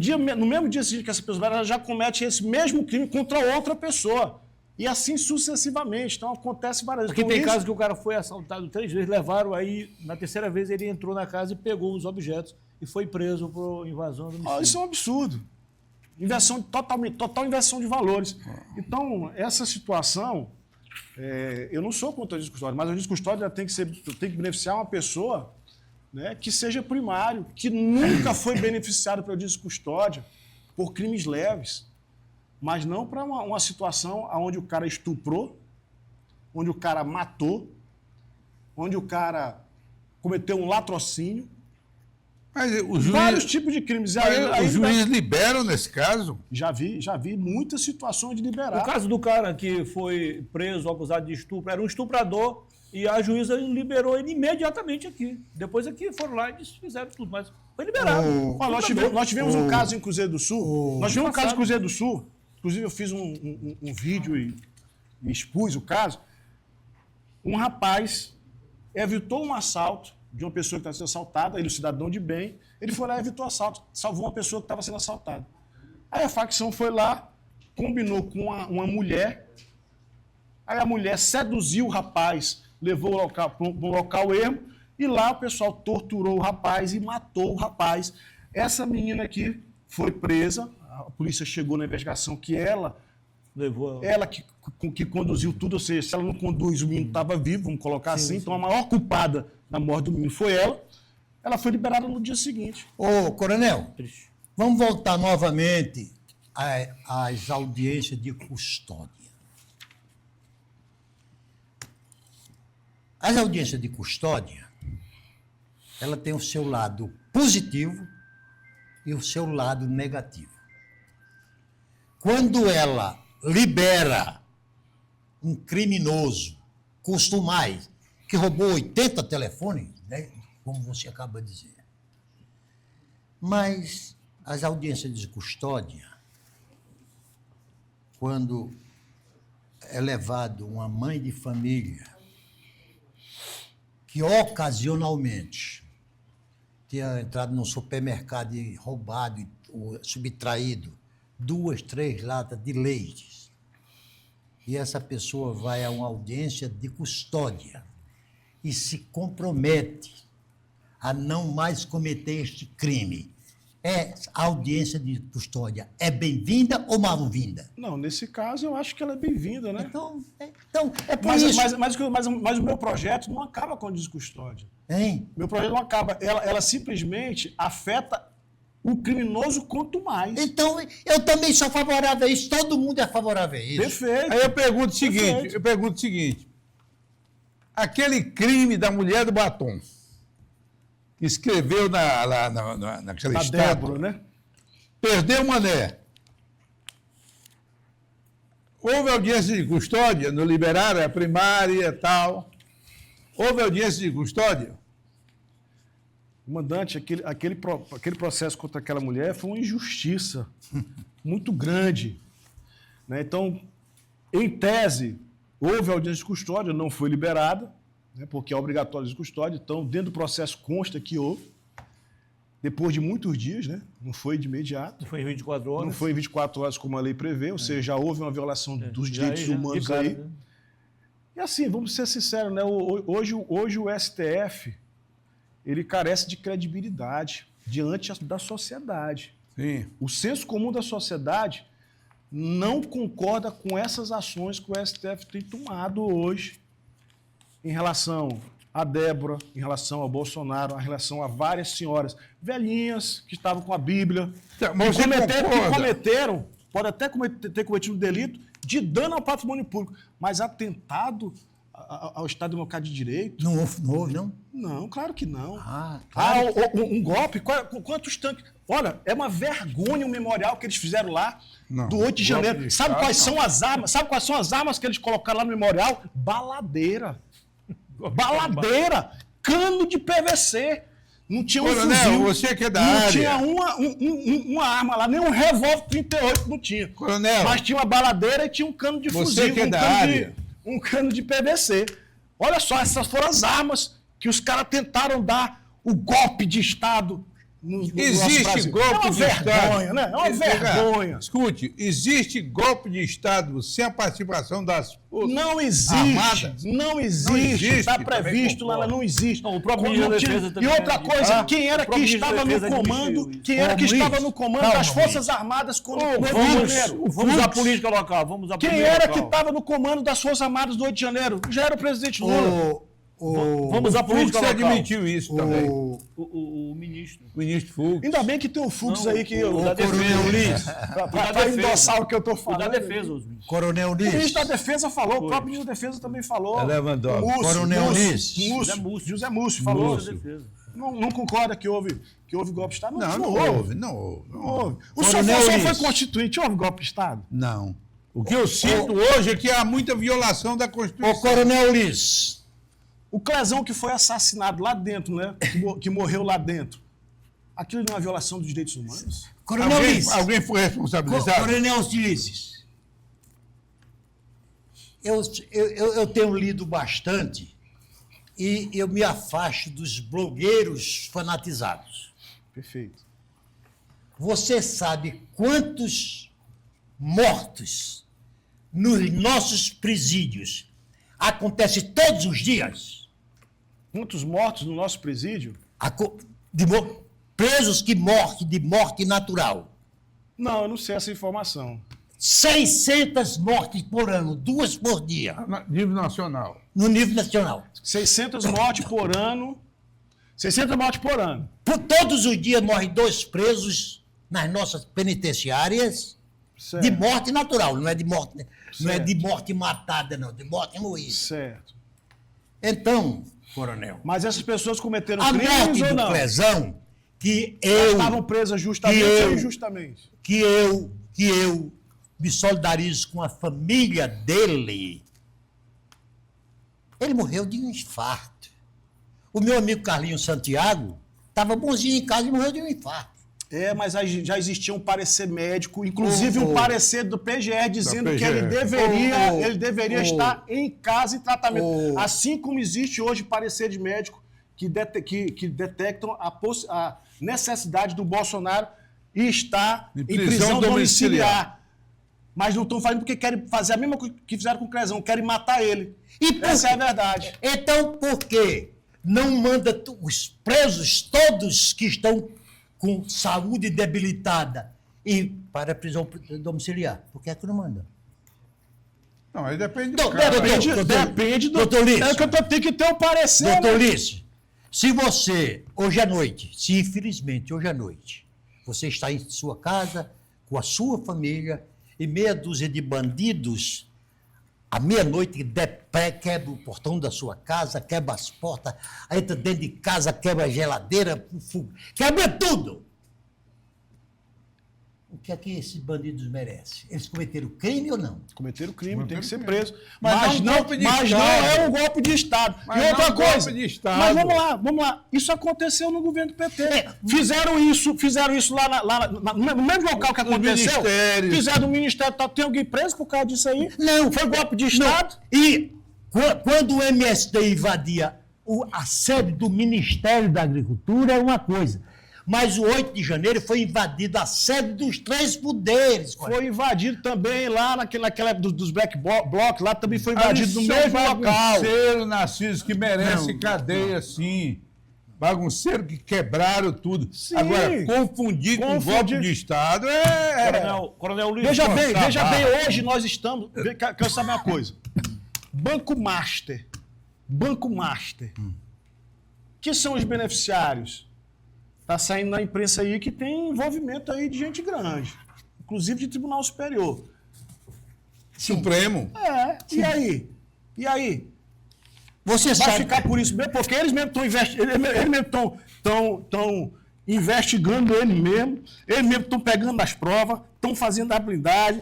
mesmo dia seguinte que essa pessoa ela já comete esse mesmo crime contra outra pessoa. E assim sucessivamente. Então acontece várias vezes. Porque tem casos que o cara foi assaltado 3 vezes, levaram aí, na terceira vez ele entrou na casa e pegou os objetos e foi preso por invasão do domicílio. Isso é um absurdo. Total inversão de valores. Então, essa situação, eu não sou contra o juiz custódia, mas o juiz custódia tem que beneficiar uma pessoa, né, que seja primário, que nunca foi beneficiado pelo juiz custódia por crimes leves, mas não para uma situação onde o cara estuprou, onde o cara matou, onde o cara cometeu um latrocínio. Mas o juiz, vários tipos de crimes. Os juízes liberam nesse caso? Já vi muitas situações de liberar. O caso do cara que foi preso, acusado de estupro, era um estuprador e a juíza liberou ele imediatamente aqui. Depois aqui foram lá e fizeram tudo, mas foi liberado. Nós tivemos um caso em Cruzeiro do Sul. Nós tivemos um caso em Cruzeiro do Sul. Inclusive, eu fiz um vídeo e expus o caso. Um rapaz evitou um assalto de uma pessoa que estava sendo assaltada, ele, cidadão de bem, ele foi lá e evitou o assalto, salvou uma pessoa que estava sendo assaltada. Aí a facção foi lá, combinou com uma mulher, aí a mulher seduziu o rapaz, levou para um local ermo, e lá o pessoal torturou o rapaz e matou o rapaz. Essa menina aqui foi presa, a polícia chegou na investigação que ela que conduziu tudo, ou seja, se ela não conduz, o menino estava vivo, vamos colocar assim, então a maior culpada da morte do menino foi ela foi liberada no dia seguinte. Ô, coronel, vamos voltar novamente às audiências de custódia. As audiências de custódia, ela tem o seu lado positivo e o seu lado negativo. Quando ela libera um criminoso, custo mais, que roubou 80 telefones, né, como você acaba de dizer. Mas as audiências de custódia, quando é levado uma mãe de família que ocasionalmente tinha entrado num supermercado e roubado ou subtraído 2, 3 latas de leite, e essa pessoa vai a uma audiência de custódia e se compromete a não mais cometer este crime. A audiência de custódia é bem-vinda ou mal-vinda? Não, nesse caso eu acho que ela é bem-vinda, né? Então é por isso. Mas o meu projeto não acaba com a descustódia. Hein? Meu projeto não acaba. Ela simplesmente afeta o criminoso quanto mais. Então, eu também sou favorável a isso. Todo mundo é favorável a isso. Perfeito. Aí eu pergunto o seguinte, aquele crime da mulher do batom, que escreveu naquela estátua, Débora, né? Perdeu o mané. Houve audiência de custódia, não liberaram a primária e tal. Houve audiência de custódia? Comandante, aquele processo contra aquela mulher foi uma injustiça muito grande. Né? Então, em tese, houve audiência de custódia, não foi liberada, né? Porque é obrigatório de custódia. Então, dentro do processo consta que houve, depois de muitos dias, né? Não foi de imediato. Não foi em 24 horas. Não foi em 24 horas como a lei prevê, ou seja, já houve uma violação dos direitos humanos aí. Né? E assim, vamos ser sinceros, né? Hoje o STF... ele carece de credibilidade diante da sociedade. Sim. O senso comum da sociedade não concorda com essas ações que o STF tem tomado hoje em relação a Débora, em relação ao Bolsonaro, em relação a várias senhoras velhinhas que estavam com a Bíblia, que cometeram, pode até ter cometido um delito de dano ao patrimônio público, mas atentado ao Estado Democrático de Direito? Não houve, não? Não, claro que não. Claro. Um golpe? Quantos tanques? Olha, é uma vergonha o memorial que eles fizeram lá Não, do 8 de golpe janeiro. de Sabe Estado, quais não. são as armas? Sabe quais são as armas que eles colocaram lá no memorial? Baladeira. Baladeira. Cano de PVC. Não tinha um Coronel, fuzil. você que é da não área. tinha uma arma lá, nem um revólver 38 não tinha. Coronel. Mas tinha uma baladeira e tinha um cano de Você fuzil. que é um da cano área. um cano de PVC. Olha só, essas foram as armas que os caras tentaram dar o golpe de Estado no nosso Existe Brasil. golpe é uma de vergonha, Estado. né? É uma vergonha. Escute, existe golpe de Estado sem a participação das forças Não existe. armadas? Não Não existe. existe, Está também previsto lá, concordo. não existe. Não, o próprio Como ministro da tinha- Defesa E também outra admitiu. coisa, quem era O que próprio ministro estava da no Defesa comando? admitiu isso. Quem era que Luiz, estava no comando calma, das Forças Armadas quando no 8 de janeiro? Vamos à política local. Vamos à Quem política era que local. estava no comando das Forças Armadas do 8 de janeiro? Já era o presidente Lula. Vamos à política Fux local. admitiu isso também. O ministro. O ministro Fux. Ainda bem que tem o Fux Não, aí que o da defesa. Coronel Ulisses. para endossar o que eu estou O da falando. defesa, os ministros. Coronel O ministro Ulisses. da Defesa falou, o próprio ministro da Defesa também falou. É Lewandowski. Coronel Ulisses. José Múcio falou. Ministro da Defesa. Não concorda que houve golpe de Estado? Não houve. Não houve. O Coronel senhor foi Ulisses. constituinte, houve golpe de Estado? Não. O que eu sinto hoje é que há muita violação da Ô, Constituição. Coronel Ulisses. O Clezão que foi assassinado lá dentro, né? Que morreu lá dentro. Aquilo não é uma violação dos direitos humanos? Coronel Ulisses. Alguém foi responsabilizado? Coronel Ulisses. Eu tenho lido bastante e eu me afasto dos blogueiros fanatizados. Perfeito. Você sabe quantos mortos nos nossos presídios acontece todos os dias? Muitos mortos no nosso presídio? Presos que morrem de morte natural. Não, eu não sei essa informação. 600 mortes por ano, 2 por dia, Nível nacional. no nível nacional. 600 mortes por ano. 600 mortes por ano. Todos os dias morrem 2 presos nas nossas penitenciárias Certo. de morte natural, não é de morte, não é Certo. de morte matada, não, de morte moída. Certo. Então, coronel, Mas essas pessoas cometeram a crimes morte ou do não? Clezão, que Elas eu, estavam presas justamente eu- ou injustamente? que eu me solidarizo com a família dele. Ele morreu de um infarto. O meu amigo Carlinhos Santiago estava bonzinho em casa e morreu de um infarto. É, mas aí já existia um parecer médico, inclusive um parecer do PGR dizendo Da que ele PGR. deveria estar em casa em tratamento. Assim como existe hoje parecer de médico que detectam a necessidade do Bolsonaro estar Em em prisão prisão domiciliar. domiciliar. Mas não estão fazendo porque querem fazer a mesma coisa que fizeram com o Clezão, querem matar ele. E por Essa é quê? a verdade. Então, por que não manda os presos todos que estão com saúde debilitada e para a prisão domiciliar? Por que é que não manda? Não, aí depende do Doutor, cara. Depende do... Doutor Lício. É que eu tenho que ter o parecer. Doutor né? Lício, se você, hoje à noite, se infelizmente hoje à noite, você está em sua casa, com a sua família, e meia dúzia de bandidos, à meia-noite, quebra o portão da sua casa, quebra as portas, entra dentro de casa, quebra a geladeira, quebra tudo. O que é que esses bandidos merecem? Eles cometeram crime ou não? Cometeram crime, tem que ser crime. preso. Mas não golpe de mas não Estado. é um golpe de Estado. Mas e outra não coisa. golpe de Estado. Mas vamos lá. Isso aconteceu no governo do PT. Fizeram isso lá no mesmo local que aconteceu. ministérios. Fizeram no Ministério. Tem alguém preso por causa disso aí? Não. Foi golpe de Estado? E quando o MST invadia a sede do Ministério da Agricultura, é uma coisa. Mas o 8 de janeiro foi invadida a sede dos 3 poderes. Foi invadido também lá naquela época dos Black Blocs, lá também foi invadido no Ali são mesmo local. bagunceiros, Narciso, que merecem cadeia, sim. Bagunceiros que quebraram tudo. Sim. Agora, confundir com golpe de Estado Coronel Luiz. Veja bem, barra. hoje nós estamos. Quero saber uma coisa. Banco Master. Que são os beneficiários? Está saindo na imprensa aí que tem envolvimento aí de gente grande, inclusive de Tribunal Superior. Supremo. E aí? Você Vai sabe. ficar por isso mesmo, porque eles mesmos estão investigando eles mesmos estão pegando as provas, estão fazendo a blindagem.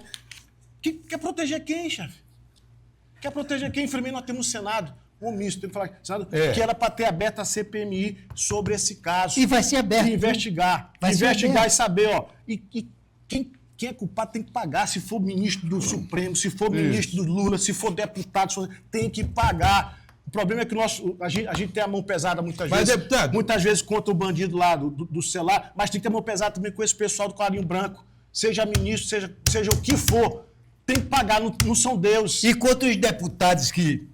Quer proteger quem, chefe? Quer proteger quem? Infelizmente nós temos um Senado omisso, tem que falar, Senado, que era para ter aberto a CPMI sobre esse caso. E vai ser aberto. E investigar. Vai ser Investigar aberto. e saber, ó. E quem é culpado tem que pagar. Se for ministro do Supremo, se for ministro do Lula, se for deputado, tem que pagar. O problema é que a gente tem a mão pesada muitas Mas, vezes. deputado, Muitas vezes contra o bandido lá do celular, mas tem que ter a mão pesada também com esse pessoal do Clarinho Branco. Seja ministro, seja o que for. Tem que pagar, não são deuses. E contra os deputados que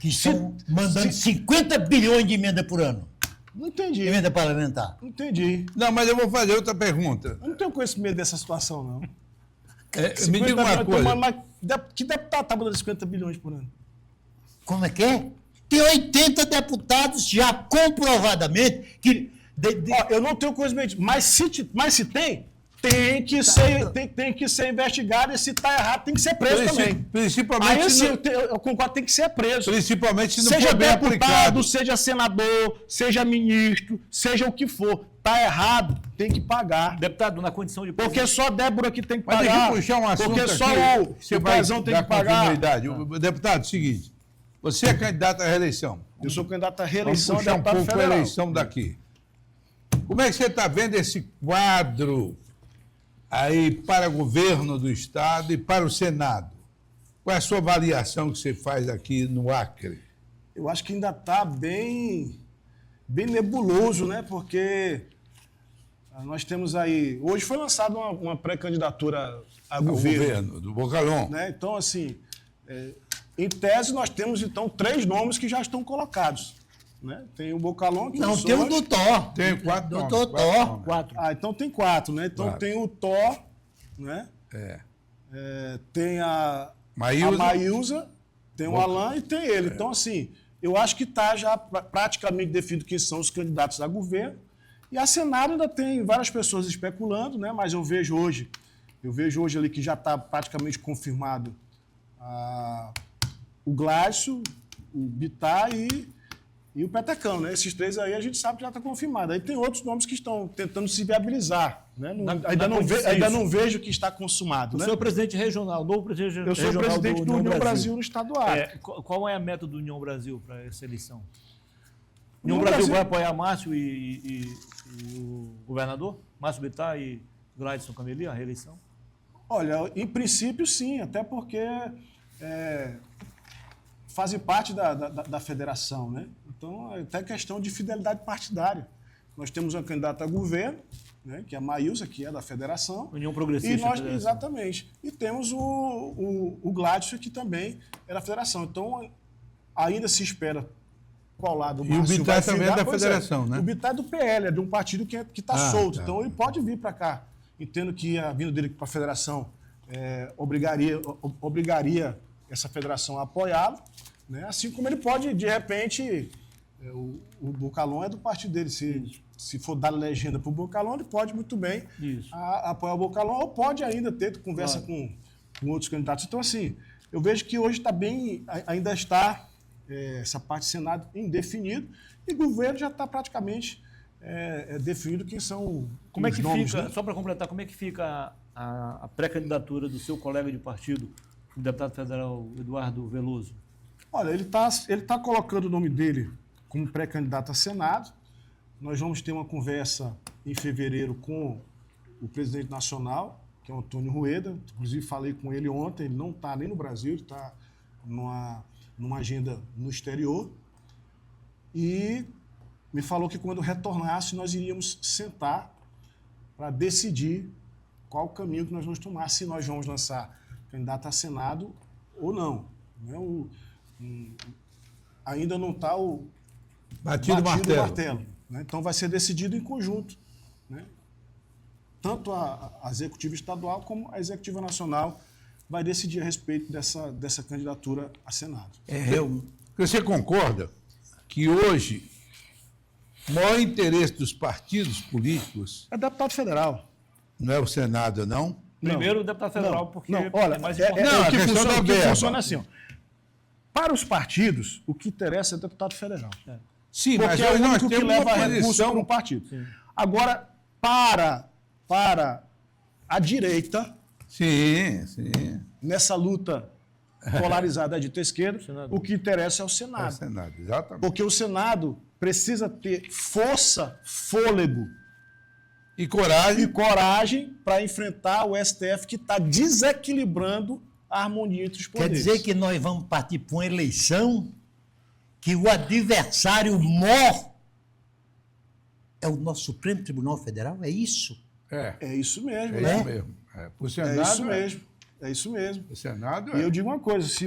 estão mandando 50 bilhões de emenda por ano. Não entendi. Emenda parlamentar. Não entendi. Não, mas eu vou fazer outra pergunta. Eu não tenho conhecimento dessa situação, não. Me diga uma coisa. Mas que deputado está mandando 50 bilhões por ano? Como é que é? Tem 80 deputados já comprovadamente que... Ó, eu não tenho conhecimento, mas se tem que ser investigado e se está errado tem que ser preso também. Principalmente, Aí sim, eu concordo, tem que ser preso. principalmente se não Seja for bem deputado, aplicado. seja senador, seja ministro, seja o que for. Está errado, tem que pagar. Deputado, na condição de Porque só Débora que tem que Mas pagar. deixa eu puxar um assunto porque só aqui, o Pezão tem que pagar. continuidade. Deputado, seguinte, você é candidato à reeleição. Eu sou candidato à Vamos reeleição puxar um deputado pouco a federal. eleição daqui. Como é que você está vendo esse quadro aí para governo do Estado e para o Senado? Qual é a sua avaliação que você faz aqui no Acre? Eu acho que ainda está bem nebuloso, né? Porque nós temos aí... Hoje foi lançada uma pré-candidatura a O governo. governo do Bocalhão. Né? Então, assim, em tese, nós temos, então, 3 nomes que já estão colocados. Né? Tem o Bocalhão, que Não, sou tem o eu. doutor. Tem 4 Doutor nomes, Thor. nomes. 4. Então tem 4, né? Então 4. tem o Thor, né? Tem a Maílza, tem o Alain e tem ele. Então, assim, eu acho que está já praticamente definido quem são os candidatos a governo. E a Senado ainda tem várias pessoas especulando, né? Mas eu vejo hoje ali que já está praticamente confirmado o Glácio, o Bittar e o Petecão, né? Esses 3 aí a gente sabe que já está confirmado. Aí tem outros nomes que estão tentando se viabilizar. Né? Ainda não vejo que está consumado. O né? senhor é presidente regional, novo presidente regional. Eu sou presidente do União Brasil no estado do Acre. Qual é a meta do União Brasil para essa eleição? União União Brasil Brasil vai apoiar Márcio e o governador? Márcio Bittar e Gladson Cameli, a reeleição? Olha, em princípio sim, até porque fazem parte da federação, né? Então, é até questão de fidelidade partidária. Nós temos uma candidata a governo, né, que é a Maílza, que é da federação. União Progressista. E nós, Federação. exatamente. E temos o Gladson, que também é da federação. Então, ainda se espera qual lado o E o Márcio Bittar vai também é filiar. da Pois federação, né? O Bittar é do PL, é de um partido que está solto. Tá. Então, ele pode vir para cá. Entendo que a vinda dele para a federação obrigaria essa federação a apoiá-lo, né? Assim como ele pode, de repente, o Bocalhão é do partido dele. Se for dar legenda para o Bocalhão, ele pode muito bem apoiar o Bocalhão, ou pode ainda ter conversa com outros candidatos. Então, assim, eu vejo que hoje ainda está essa parte do Senado indefinido, e o governo já está praticamente definido quem são Como é os que nomes, fica, né? só para completar, como é que fica a pré-candidatura do seu colega de partido, o deputado federal Eduardo Veloso? Olha, ele tá colocando o nome dele como pré-candidato a Senado. Nós vamos ter uma conversa em fevereiro com o presidente nacional, que é o Antônio Rueda. Inclusive, falei com ele ontem, ele não está nem no Brasil, ele está numa agenda no exterior. E me falou que quando retornasse, nós iríamos sentar para decidir qual o caminho que nós vamos tomar, se nós vamos lançar candidato a Senado ou não. Ainda não está o Batido o martelo. né? Então vai ser decidido em conjunto, né? Tanto a executiva estadual como a executiva nacional vai decidir a respeito dessa candidatura a Senado. Você concorda que hoje o maior interesse dos partidos políticos É deputado federal. não é o Senado, não? Primeiro o deputado federal, porque olha, é mais importante. Não, o que a questão da funciona, verba. funciona assim. Ó. Para os partidos, o que interessa é o deputado federal. Sim, Porque mas é o hoje nós único que temos leva uma recurso para um posição... partido. Agora, para a direita, Sim. nessa luta polarizada de esquerda, o que interessa é o É o Senado. Senado, exatamente. Porque o Senado precisa ter força, fôlego E coragem. e coragem para enfrentar o STF que está desequilibrando a harmonia entre os Quer poderes. dizer que nós vamos partir para uma eleição que o adversário mor é o nosso Supremo Tribunal Federal? É isso? É isso mesmo, É né? isso mesmo. O É Senado, isso mesmo. É isso mesmo. O Senado E eu digo uma coisa, se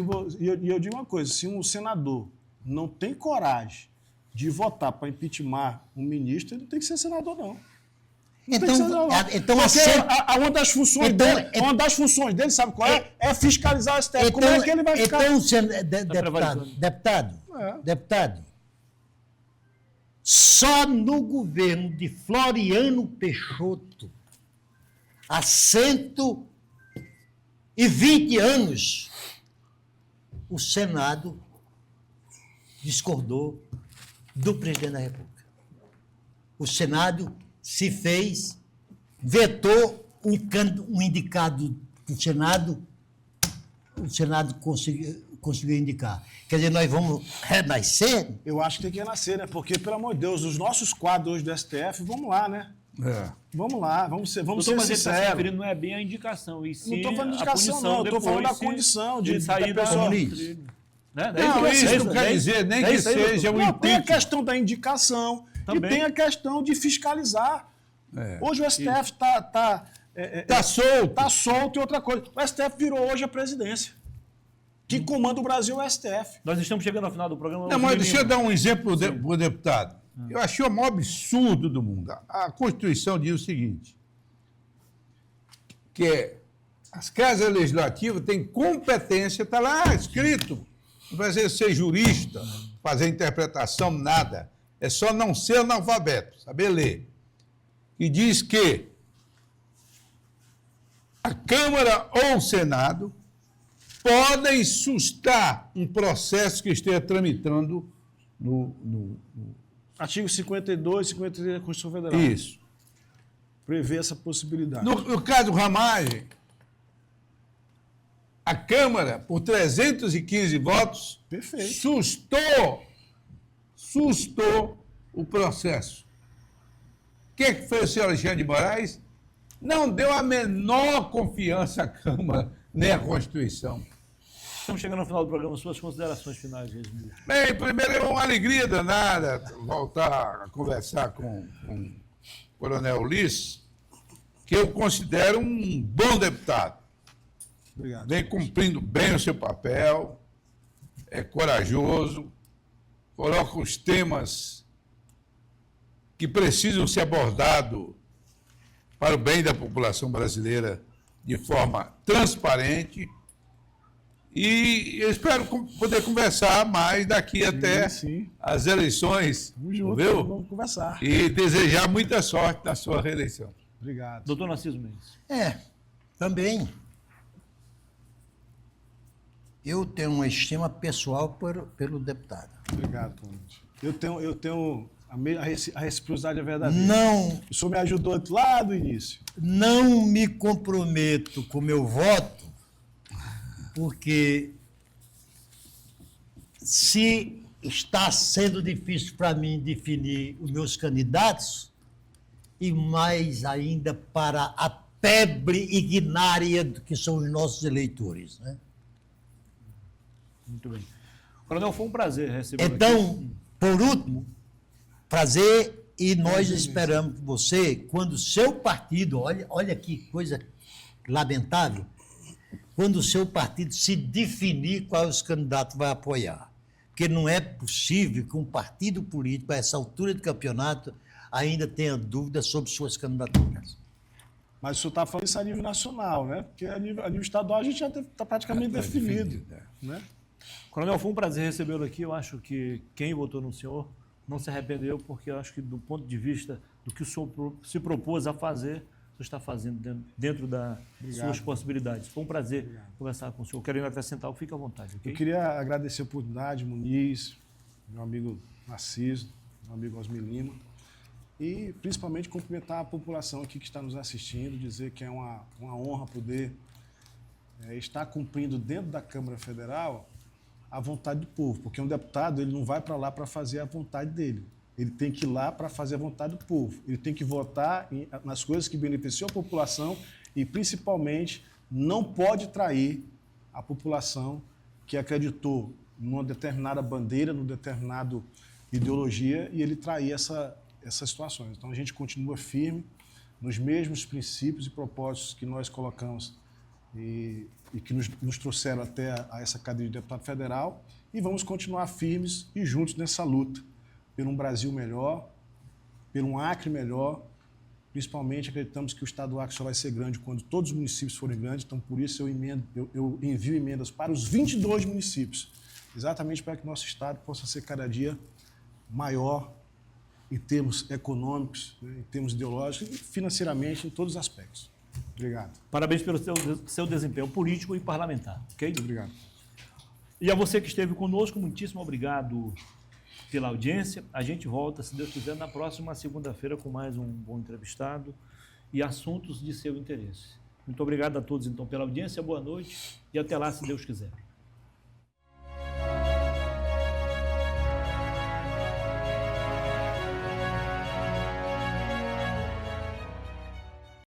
um senador não tem coragem de votar para impeachment um ministro, ele não tem que ser senador, não. Então Porque uma das funções Então, dele, uma das funções dele, sabe qual é? É fiscalizar o STF. Como é que ele vai ficar? Deputado, só no governo de Floriano Peixoto, há 120 anos, o Senado discordou do presidente da República. O Senado se fez, vetou um indicado do Senado, o Senado conseguiu indicar. Quer dizer, nós vamos renascer? Eu acho que tem que renascer, né? Porque, pelo amor de Deus, os nossos quadros hoje do STF, vamos lá, né? Vamos lá, vamos ser Doutor, mas ele está se sinceros. referindo não é bem a indicação, e sim Não estou falando de a indicação, punição não. Estou falando da depois, se condição de ele sair da da pessoa. trilha. Né? Não, isso não quer dizer nem que seja um Não, tem a impeachment. questão da indicação Também. e tem a questão de fiscalizar. É. Hoje o STF está Tá solto. tá solto e outra coisa. O STF virou hoje a presidência. Quem comanda o Brasil é o STF. Nós estamos chegando ao final do programa. Não, mas deixa eu dar um exemplo para o deputado. Eu achei o maior absurdo do mundo. A Constituição diz o seguinte, que as casas legislativas têm competência, está lá escrito, não precisa ser jurista, fazer interpretação, nada. É só não ser analfabeto, saber ler. E diz que a Câmara ou o Senado podem sustar um processo que esteja tramitando no Artigo 52 e 53 da Constituição Federal. Isso. Prevê essa possibilidade. No caso do Ramagem, a Câmara, por 315 votos, Perfeito. sustou o processo. O que foi o senhor Alexandre de Moraes? Não deu a menor confiança à Câmara, nem à Constituição. Estamos chegando ao final do programa. Suas considerações finais, Resmir. Bem, primeiro é uma alegria danada voltar a conversar com o Coronel Ulisses, que eu considero um bom deputado. Obrigado. Vem cumprindo bem o seu papel, é corajoso, coloca os temas que precisam ser abordados para o bem da população brasileira de forma transparente. E eu espero poder conversar mais daqui até sim. as eleições, Vamos junto, viu? vamos conversar. E desejar muita sorte na sua reeleição. Obrigado. Doutor Narciso Mendes. Também. Eu tenho uma estima pessoal pelo deputado. Obrigado, Tomás. Eu tenho a reciprocidade é verdadeira. Não, O senhor me ajudou lá do início. não me comprometo com o meu voto, porque se está sendo difícil para mim definir os meus candidatos, e mais ainda para a pebre ignária do que são os nossos eleitores, né? Muito bem. Coronel, foi um prazer recebê-lo aqui. Então, por último, prazer, e nós esperamos que você, quando o seu partido, olha que coisa lamentável, quando o seu partido se definir qual os candidatos vai apoiar. Porque não é possível que um partido político, a essa altura do campeonato, ainda tenha dúvidas sobre suas candidaturas. Mas o senhor está falando isso a nível nacional, né? Porque a nível estadual a gente já está praticamente definido. Né? Coronel, foi um prazer recebê-lo aqui. Eu acho que quem votou no senhor não se arrependeu, porque eu acho que, do ponto de vista do que o senhor se propôs a fazer, senhor está fazendo dentro das suas possibilidades. Foi um prazer conversar com o senhor. Querendo acrescentar, fique à vontade. Okay? Eu queria agradecer a oportunidade, Muniz, meu amigo Narciso, meu amigo Osmir Lima, e principalmente cumprimentar a população aqui que está nos assistindo, dizer que é uma honra poder estar cumprindo dentro da Câmara Federal a vontade do povo, porque um deputado ele não vai para lá para fazer a vontade dele. Ele tem que ir lá para fazer a vontade do povo. Ele tem que votar nas coisas que beneficiam a população e, principalmente, não pode trair a população que acreditou numa determinada bandeira, numa determinada ideologia, e ele trair essas situações. Então, a gente continua firme nos mesmos princípios e propósitos que nós colocamos e que nos trouxeram até a essa cadeira de deputado federal, e vamos continuar firmes e juntos nessa luta por um Brasil melhor, por um Acre melhor. Principalmente acreditamos que o estado do Acre só vai ser grande quando todos os municípios forem grandes, então por isso eu envio emendas para os 22 municípios, exatamente para que nosso estado possa ser cada dia maior em termos econômicos, em termos ideológicos e financeiramente em todos os aspectos. Obrigado. Parabéns pelo seu desempenho político e parlamentar. Okay? Obrigado. E a você que esteve conosco, muitíssimo obrigado pela audiência. A gente volta, se Deus quiser, na próxima segunda-feira com mais um bom entrevistado e assuntos de seu interesse. Muito obrigado a todos, então, pela audiência, boa noite e até lá, se Deus quiser.